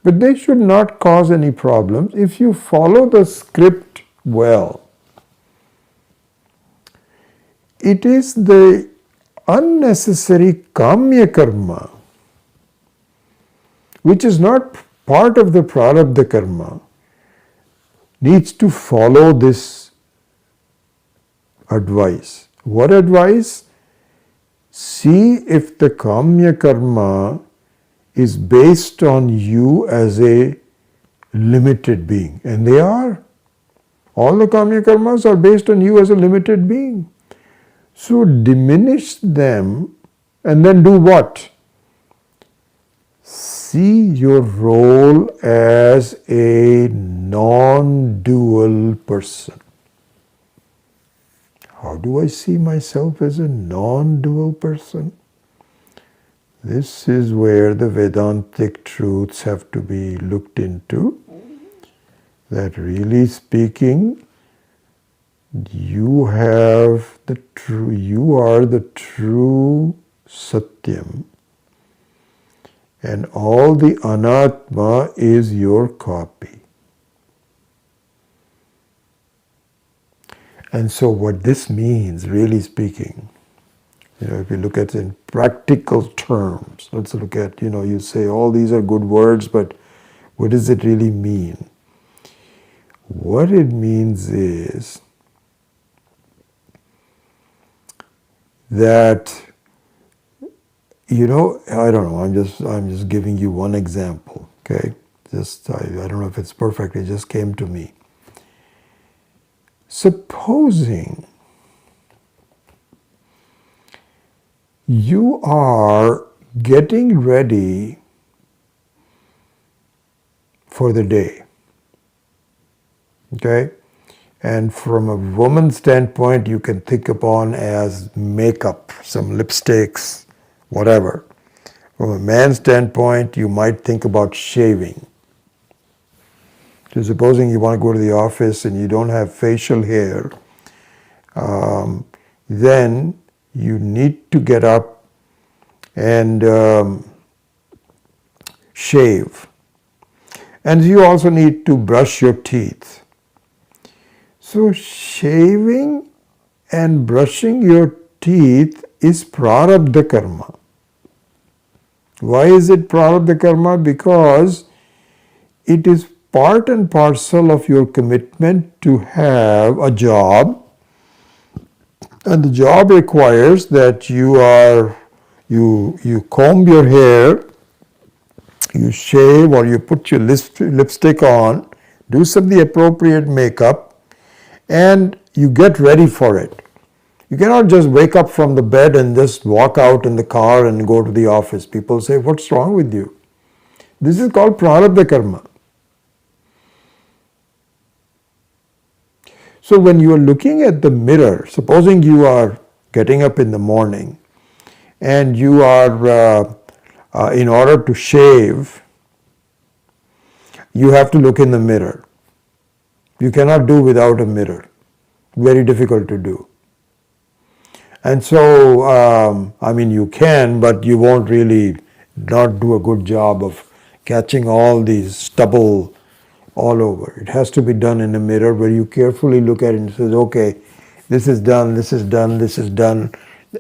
but they should not cause any problems if you follow the script well. It is the unnecessary kamya karma, which is not part of the prarabdha karma, needs to follow this advice. What advice? See if the kamya karma is based on you as a limited being. And they are. All the kamya karmas are based on you as a limited being. So diminish them and then do what? See your role as a non-dual person. How do I see myself as a non-dual person? This is where the Vedantic truths have to be looked into. That really speaking, you are the true Satyam, and all the Anatma is your copy. And so what this means, really speaking, if you look at it in practical terms, let's look at, you say all these are good words, but what does it really mean? What it means is that, I don't know, I'm just giving you one example, okay? I don't know if it's perfect, it just came to me. Supposing you are getting ready for the day, okay? And from a woman's standpoint, you can think upon as makeup, some lipsticks, whatever. From a man's standpoint, you might think about shaving. So supposing you want to go to the office and you don't have facial hair, then you need to get up and shave. And you also need to brush your teeth. So shaving and brushing your teeth is prarabdha karma. Why is it prarabdha karma? Because it is part and parcel of your commitment to have a job, and the job requires that you comb your hair, you shave, or you put your lipstick on, do some of the appropriate makeup, and you get ready for it. You cannot just wake up from the bed and just walk out in the car and go to the office. People say, what's wrong with you? This is called prarabdha karma. So when you are looking at the mirror, supposing you are getting up in the morning and you are, in order to shave, you have to look in the mirror. You cannot do without a mirror. Very difficult to do. And so, I mean, you can, but you won't really not do a good job of catching all these stubble all over. It has to be done in a mirror where you carefully look at it and says, okay, this is done, this is done, this is done.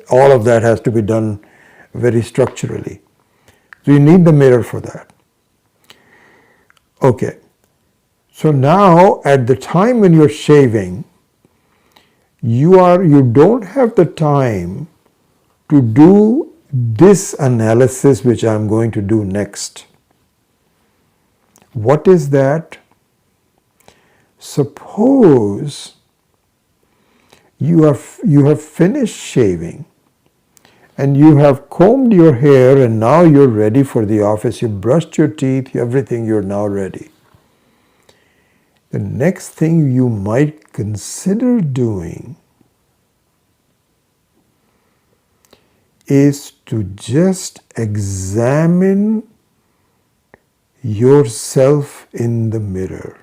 All of that has to be done very structurally. So you need the mirror for that. Okay. So now at the time when you're shaving, you don't have the time to do this analysis which I'm going to do next. What is that? Suppose you have finished shaving and you have combed your hair and now you're ready for the office. You brushed your teeth, everything, you're now ready. The next thing you might consider doing is to just examine yourself in the mirror.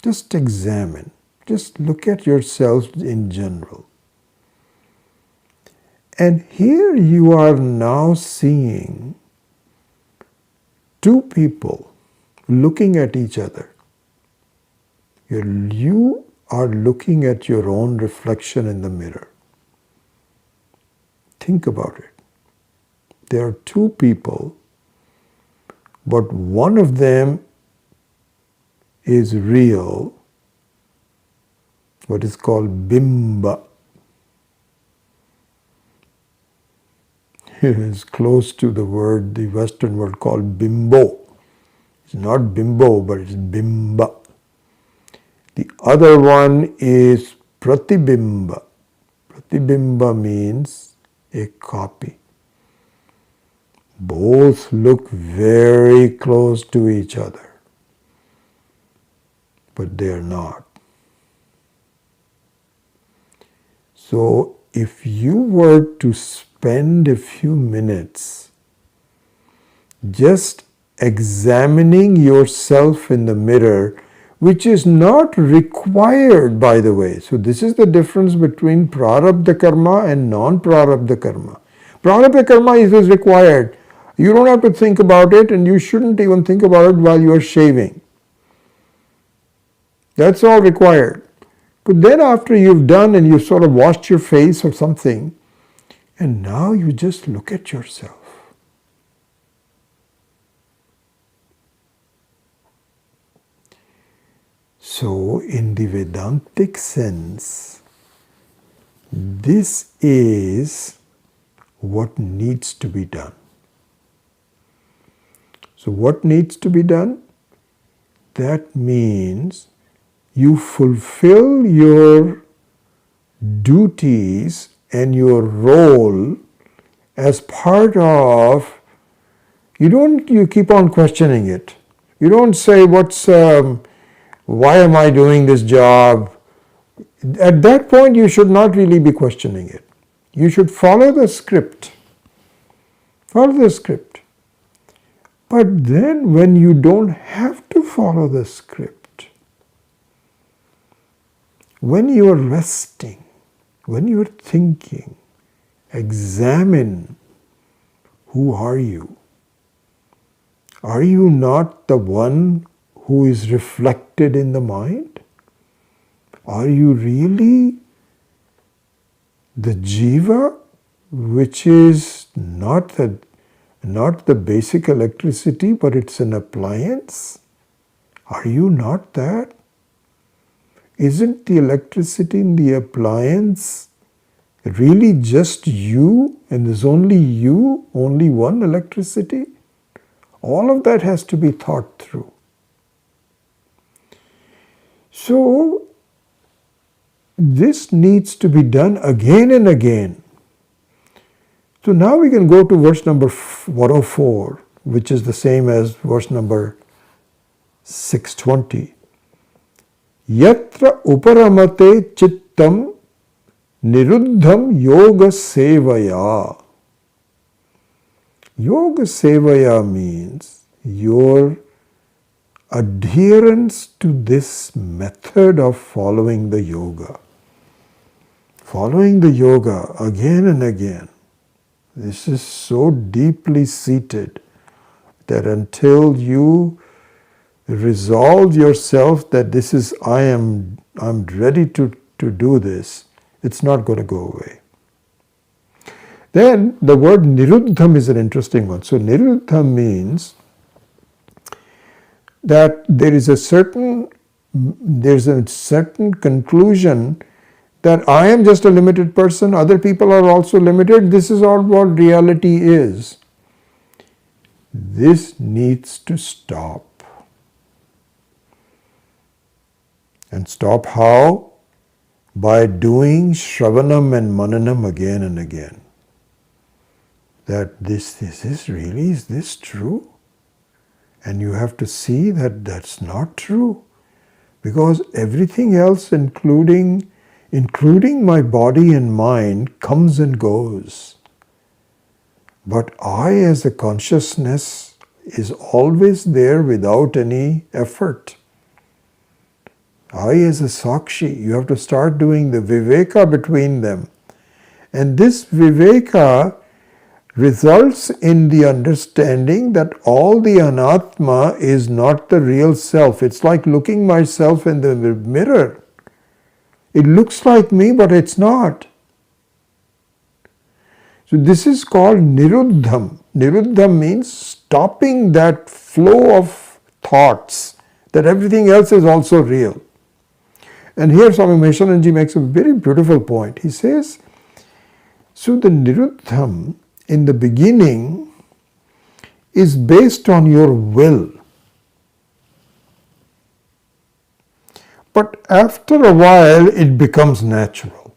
Just examine. Just look at yourself in general. And here you are now seeing two people looking at each other. You are looking at your own reflection in the mirror. Think about it. There are two people, but one of them is real, what is called bimba. It is close to the word, the Western word called bimbo. It's not bimbo, but it's bimba. The other one is pratibimba. Pratibimba means a copy. Both look very close to each other, but they are not. So if you were to spend a few minutes just examining yourself in the mirror, which is not required, by the way. So this is the difference between prarabdha karma and non-prarabdha karma. Prarabdha karma is required. You don't have to think about it, and you shouldn't even think about it while you are shaving. That's all required. But then after you've done and you've sort of washed your face or something, and now you just look at yourself. So in the Vedantic sense, this is what needs to be done. So what needs to be done? That means you fulfill your duties and your role as part of, you keep on questioning it. You don't say, why am I doing this job? At that point, you should not really be questioning it. You should follow the script. Follow the script. But then when you don't have to follow the script, when you are resting, when you are thinking, examine, who are you? Are you not the one who is reflected in the mind? Are you really the jiva, which is not the basic electricity, but it's an appliance? Are you not that? Isn't the electricity in the appliance really just you, and there's only you, only one electricity? All of that has to be thought through. So this needs to be done again and again. So now we can go to verse number 104, which is the same as verse number 620. Yatra uparamate chittam niruddham yoga sevaya. Yoga sevaya means your adherence to this method of following the yoga. Following the yoga again and again. This is so deeply seated that until you resolve yourself that this is, I'm ready to do this, it's not going to go away. Then the word niruddham is an interesting one. So niruddham means that there's a certain conclusion that I am just a limited person, other people are also limited, this is all what reality is. This needs to stop. And stop how? By doing Shravanam and Mananam again and again. That this is really, is this true? And you have to see that that's not true. Because everything else, including my body and mind, comes and goes. But I as a consciousness is always there without any effort. I as a Sakshi, you have to start doing the Viveka between them. And this Viveka results in the understanding that all the Anatma is not the real self. It's like looking myself in the mirror. It looks like me, but it's not. So this is called Niruddham. Niruddham means stopping that flow of thoughts, that everything else is also real. And here Swami Maheswaranji makes a very beautiful point. He says, so the Niruddham in the beginning is based on your will. But after a while it becomes natural.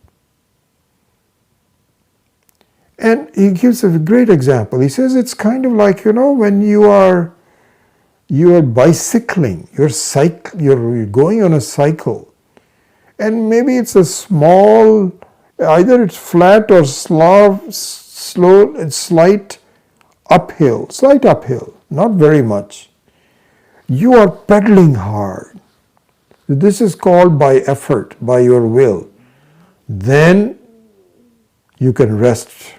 And he gives a great example. He says it's kind of like, when you are bicycling, you're going on a cycle. And maybe it's a small, either it's flat or slow, slight uphill, not very much. You are pedaling hard. This is called by effort, by your will. Then you can rest.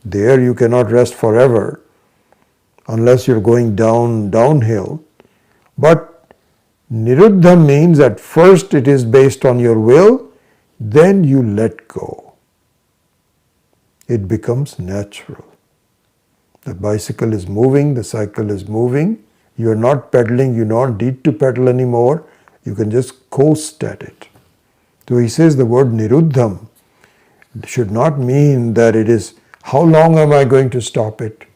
There you cannot rest forever unless you're going downhill. But Niruddha means at first it is based on your will, then you let go. It becomes natural. The bicycle is moving, the cycle is moving. You are not pedaling, you don't need to pedal anymore. You can just coast at it. So he says the word Niruddham should not mean that it is, how long am I going to stop it?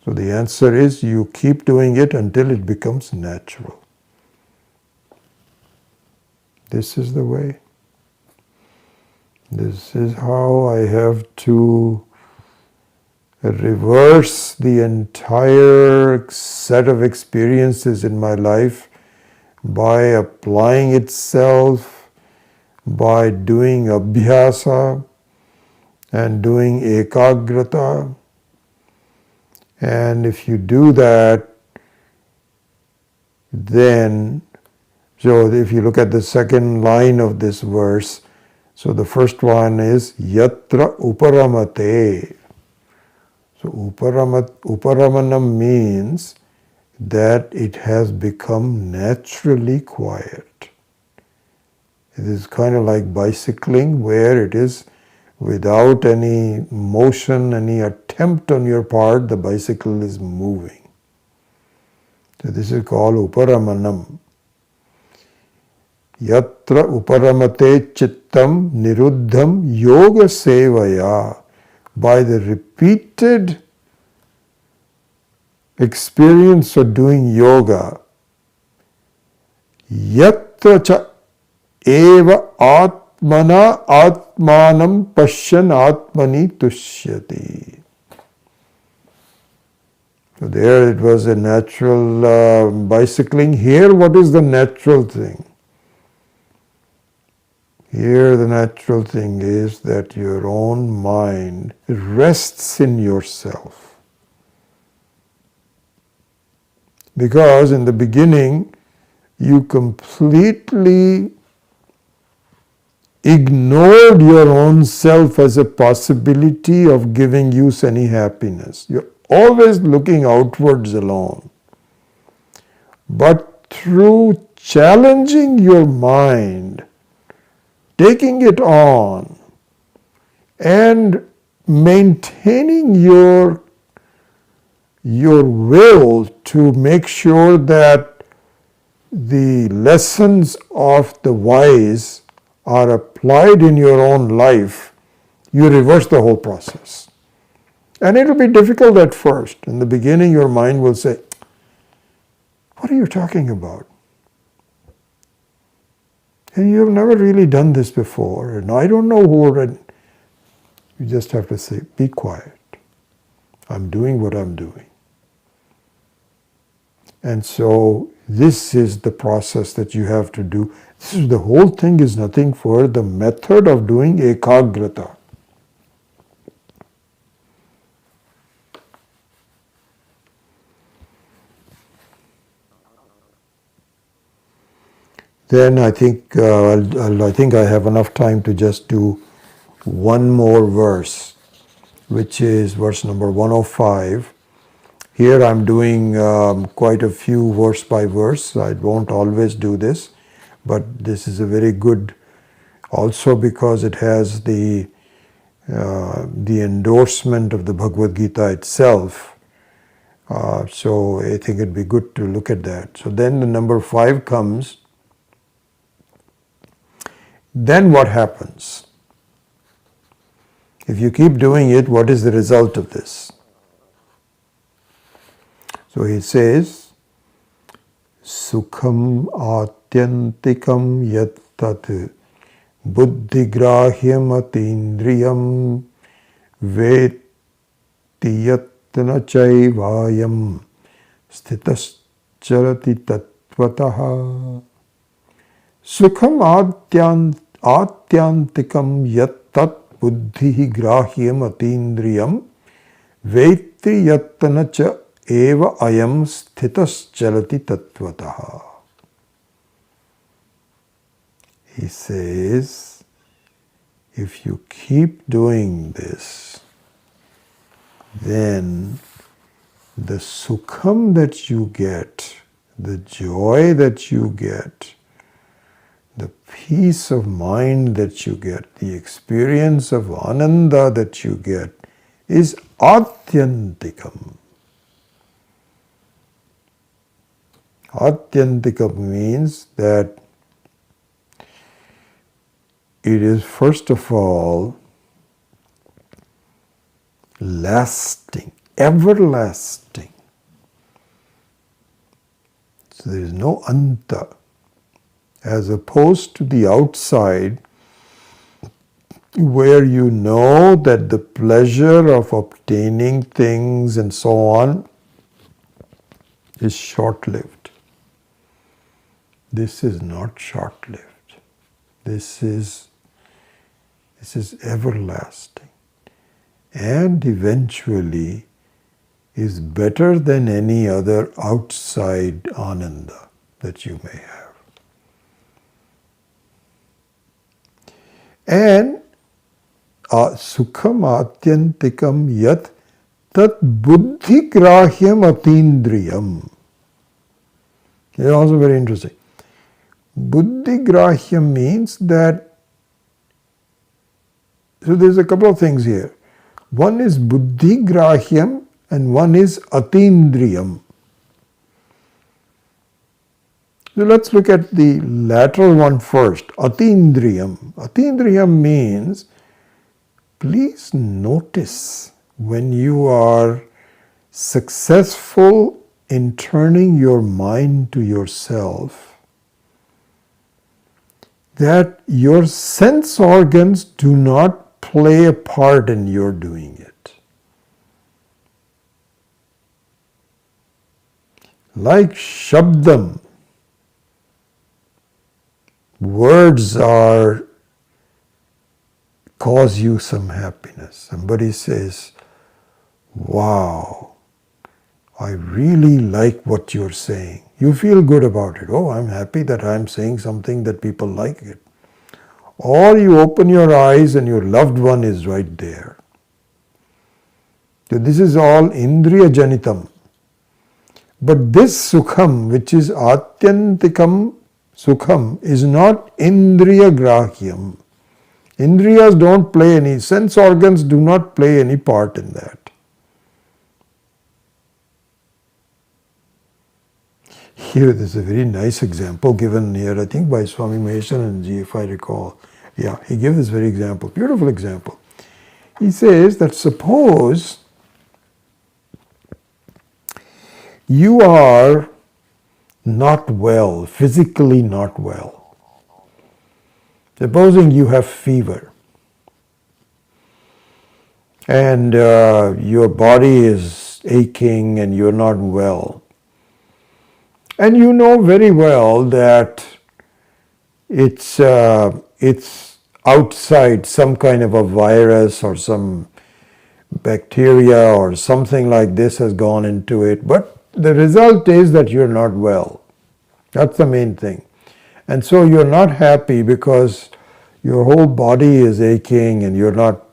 So the answer is you keep doing it until it becomes natural. This is the way. This is how I have to reverse the entire set of experiences in my life by applying itself, by doing abhyasa and doing ekagrata. And if you do that, then, so if you look at the second line of this verse, so the first one is yatra uparamate. So uparamanam means that it has become naturally quiet. It is kind of like bicycling where it is without any motion, any attempt on your part, the bicycle is moving. So this is called uparamanam. Yatra uparamate chittam niruddham yoga sevaya. By the repeated experience of doing yoga, yatra cha eva atmana atmanam pashyan atmani tushyati. So there it was a natural bicycling. Here, what is the natural thing? Here the natural thing is that your own mind rests in yourself. Because in the beginning, you completely ignored your own self as a possibility of giving you any happiness. You're always looking outwards alone. But through challenging your mind, taking it on, and maintaining your will to make sure that the lessons of the wise are applied in your own life, you reverse the whole process. And it will be difficult at first. In the beginning, your mind will say, "What are you talking about? And you have never really done this before, and I don't know who." You just have to say, "Be quiet. I'm doing what I'm doing." And so this is the process that you have to do. The whole thing is nothing for the method of doing ekagrata. Then I think I have enough time to just do one more verse, which is verse number 105. Here I'm doing quite a few verse by verse. I won't always do this, but this is a very good, also because it has the endorsement of the Bhagavad Gita itself. So I think it'd be good to look at that. So then the number 5 comes. Then what happens? If you keep doing it, what is the result of this? So he says, Sukham atyantikam yat tat buddhigrahyam atindriyam veti yatna chaivayam stitascharati tatvataha. Sukham atyantikam yat tat buddhi grahyam atindriyam veti yatna cha eva ayam sthitas chalati tatvataha. He says, if you keep doing this, then the sukham that you get, the joy that you get, the peace of mind that you get, the experience of ananda that you get is atyantikam. Atyantikam means that it is first of all lasting, everlasting. So there is no anta, as opposed to the outside, where you know that the pleasure of obtaining things and so on is short-lived. This is not short-lived. This is everlasting, and eventually is better than any other outside ananda that you may have. And sukham atyantikam yat tat buddhi grahyam atindriyam. It's also very interesting. Buddhi grahyam means that, so there's a couple of things here. One is buddhi grahyam and one is atindriyam. So let's look at the lateral one first, atindriyam. Atindriyam means, please notice when you are successful in turning your mind to yourself, that your sense organs do not play a part in your doing it. like shabdam. Words are cause you some happiness. Somebody says, wow, I really like what you're saying. You feel good about it. Oh, I'm happy that I'm saying something that people like it. Or you open your eyes and your loved one is right there. So this is all indriya janitam. But this sukham, which is atyantikam sukham, is not indriya grahyam. Indriyas don't play any, sense organs do not play any part in that. Here, there's a very nice example given here, I think by Swami Maheshananji, if I recall. Yeah, he gives this very example, beautiful example. He says that suppose you are not well, physically not well. Supposing you have fever and your body is aching and you're not well. And you know very well that it's outside, some kind of a virus or some bacteria or something like this has gone into it. But the result is that you're not well. That's the main thing. And so you're not happy because your whole body is aching and you're not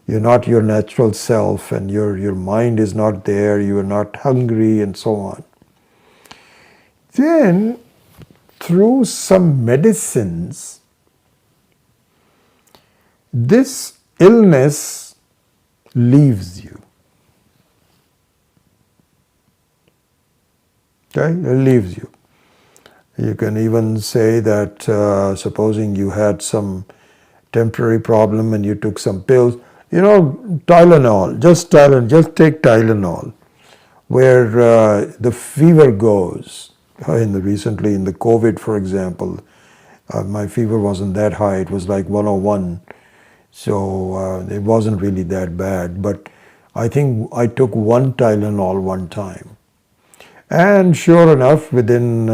your natural self and your mind is not there, you're not hungry and so on. Then, through some medicines, this illness leaves you. Okay, it leaves you. You can even say that supposing you had some temporary problem and you took some pills, Tylenol, just take Tylenol, where the fever goes. Recently in the COVID, for example, my fever wasn't that high, it was like 101, so it wasn't really that bad, but I think I took one Tylenol one time. And sure enough, within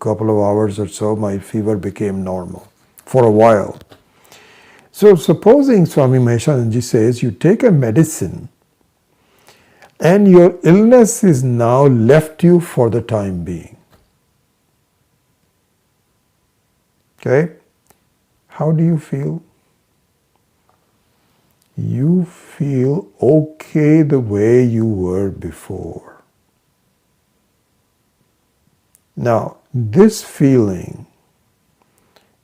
couple of hours or so, my fever became normal for a while. So supposing Swami Maheshananji says you take a medicine and your illness is now left you for the time being. Okay? How do you feel? You feel okay the way you were before. Now, this feeling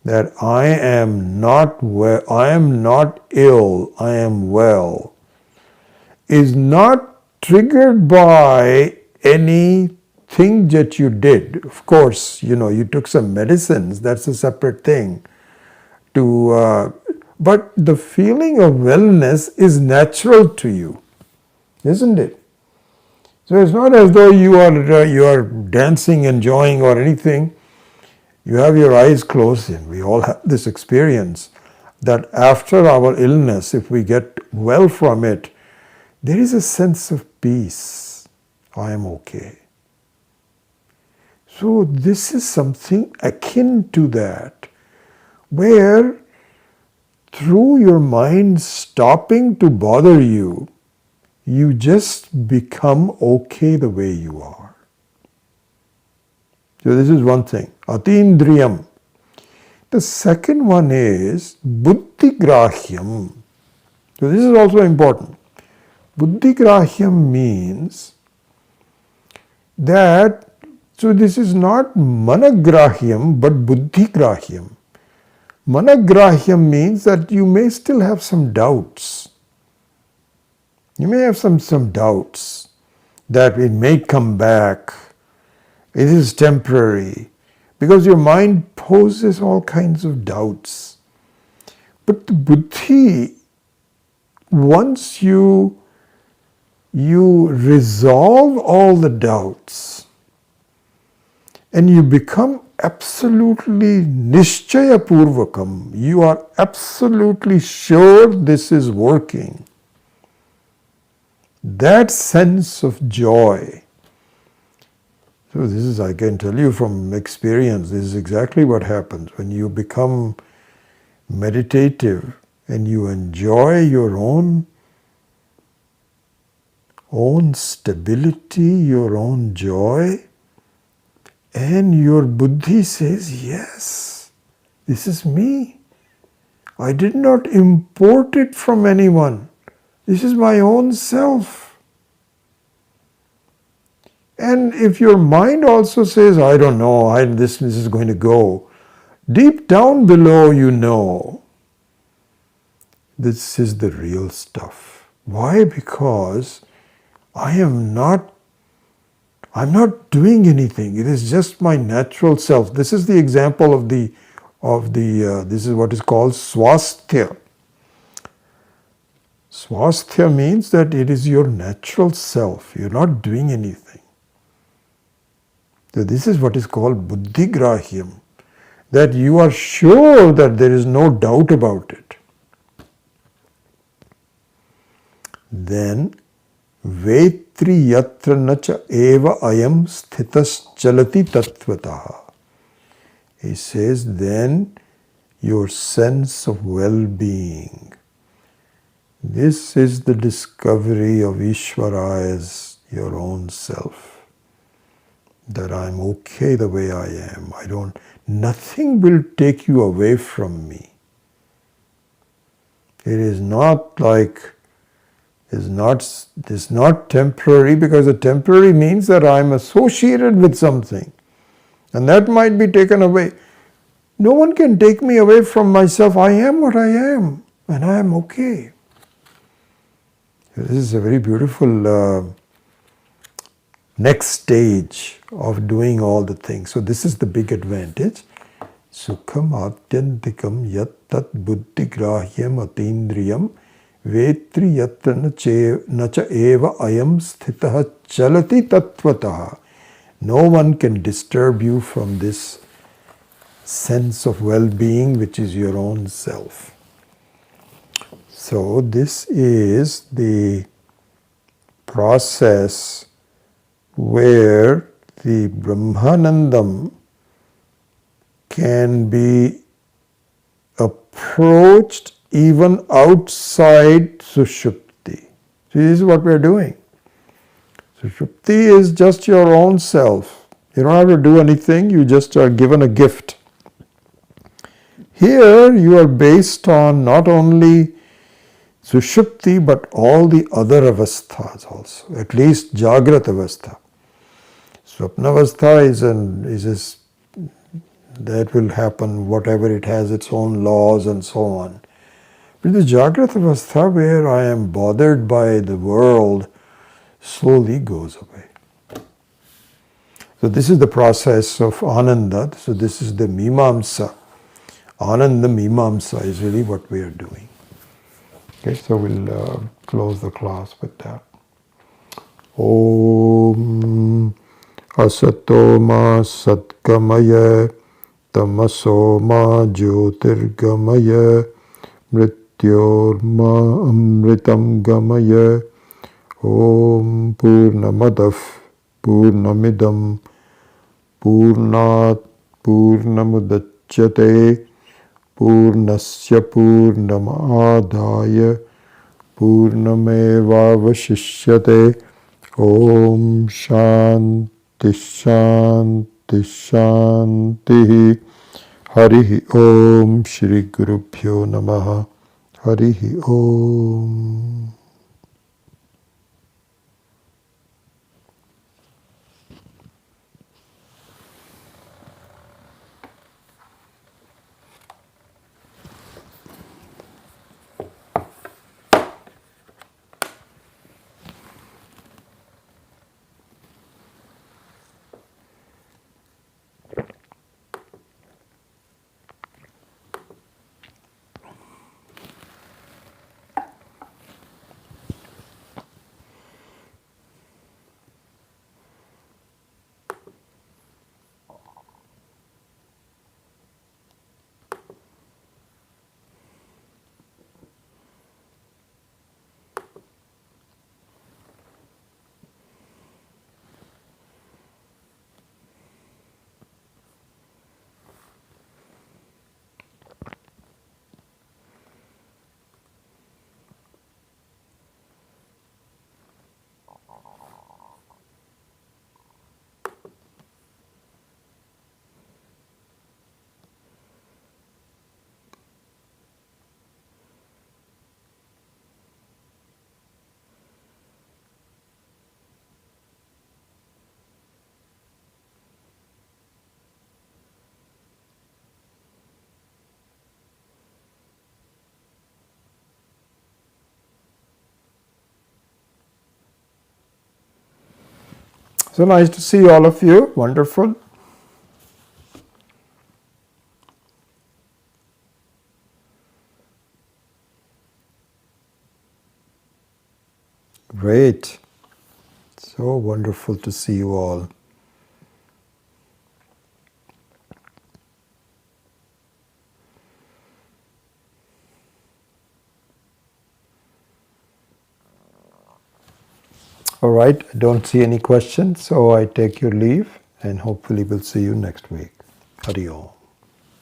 that I am not well, I am not ill, I am well, is not triggered by anything that you did. Of course, you took some medicines, that's a separate thing. But the feeling of wellness is natural to you, isn't it? So it's not as though you are dancing, enjoying or anything. You have your eyes closed and we all have this experience that after our illness, if we get well from it, there is a sense of peace. I am okay. So this is something akin to that, where through your mind stopping to bother you, you just become okay the way you are. So this is one thing, atindriyam. The second one is buddhigrahyam. So this is also important. Buddhigrahyam means that, so this is not managrahyam but buddhigrahyam. Managrahyam means that you may still have some doubts. You may have some doubts that it may come back. It is temporary. Because your mind poses all kinds of doubts. But the buddhi, once you resolve all the doubts and you become absolutely nishchaya purvakam, you are absolutely sure this is working. That sense of joy. So this is, I can tell you from experience, this is exactly what happens when you become meditative and you enjoy your own stability, your own joy, and your buddhi says, yes, this is me. I did not import it from anyone. This is my own self. And if your mind also says, I don't know, this is going to go, deep down below you know, this is the real stuff. Why? Because I'm not doing anything. It is just my natural self. This is the example of this is what is called swasthya. Swasthya means that it is your natural self. You're not doing anything. So this is what is called buddhigrahyam, that you are sure that there is no doubt about it. Then vetri yatra nacha eva ayam sthitas chalati tattvataha. He says, then your sense of well-being. This is the discovery of Ishvara as your own self. That I'm okay the way I am. Nothing will take you away from me. It is not like, it's not temporary, because the temporary means that I'm associated with something. And that might be taken away. No one can take me away from myself. I am what I am, and I am okay. This is a very beautiful next stage of doing all the things. So this is the big advantage. Sukham atyantikam yat tat buddhigrahyam atindriyam vetri yatra nacha eva ayam sthitah chalati tattvataha. No one can disturb you from this sense of well-being, which is your own self. So this is the process where the Brahmanandam can be approached even outside Sushupti. So this is what we are doing. Sushupti is just your own self. You don't have to do anything, you just are given a gift. Here you are based on not only Sushupti but all the other avasthas also, at least Jagrat avastha. Swapnavastha is that will happen, whatever it has its own laws and so on. But the Jagrat avastha, where I am bothered by the world, slowly goes away. So this is the process of Ananda. So this is the Mimamsa. Ananda Mimamsa is really what we are doing. Okay, so we'll close the class with that. Om Asato ma satgamaya tamaso ma jyotirgamaya mrityor ma amritam gamaya. Om Purnamadav Purnamidam Purnat Purnamudachyate Purnasya Purnamadaya Purnamevavashishyate. Om Shanti Shanti Shanti. Harihi Om Shri Gurubhyo Namaha. Harihi Om. So nice to see all of you. Wonderful. Great. So wonderful to see you all. All right, I don't see any questions, so I take your leave and hopefully we'll see you next week. Hari Om.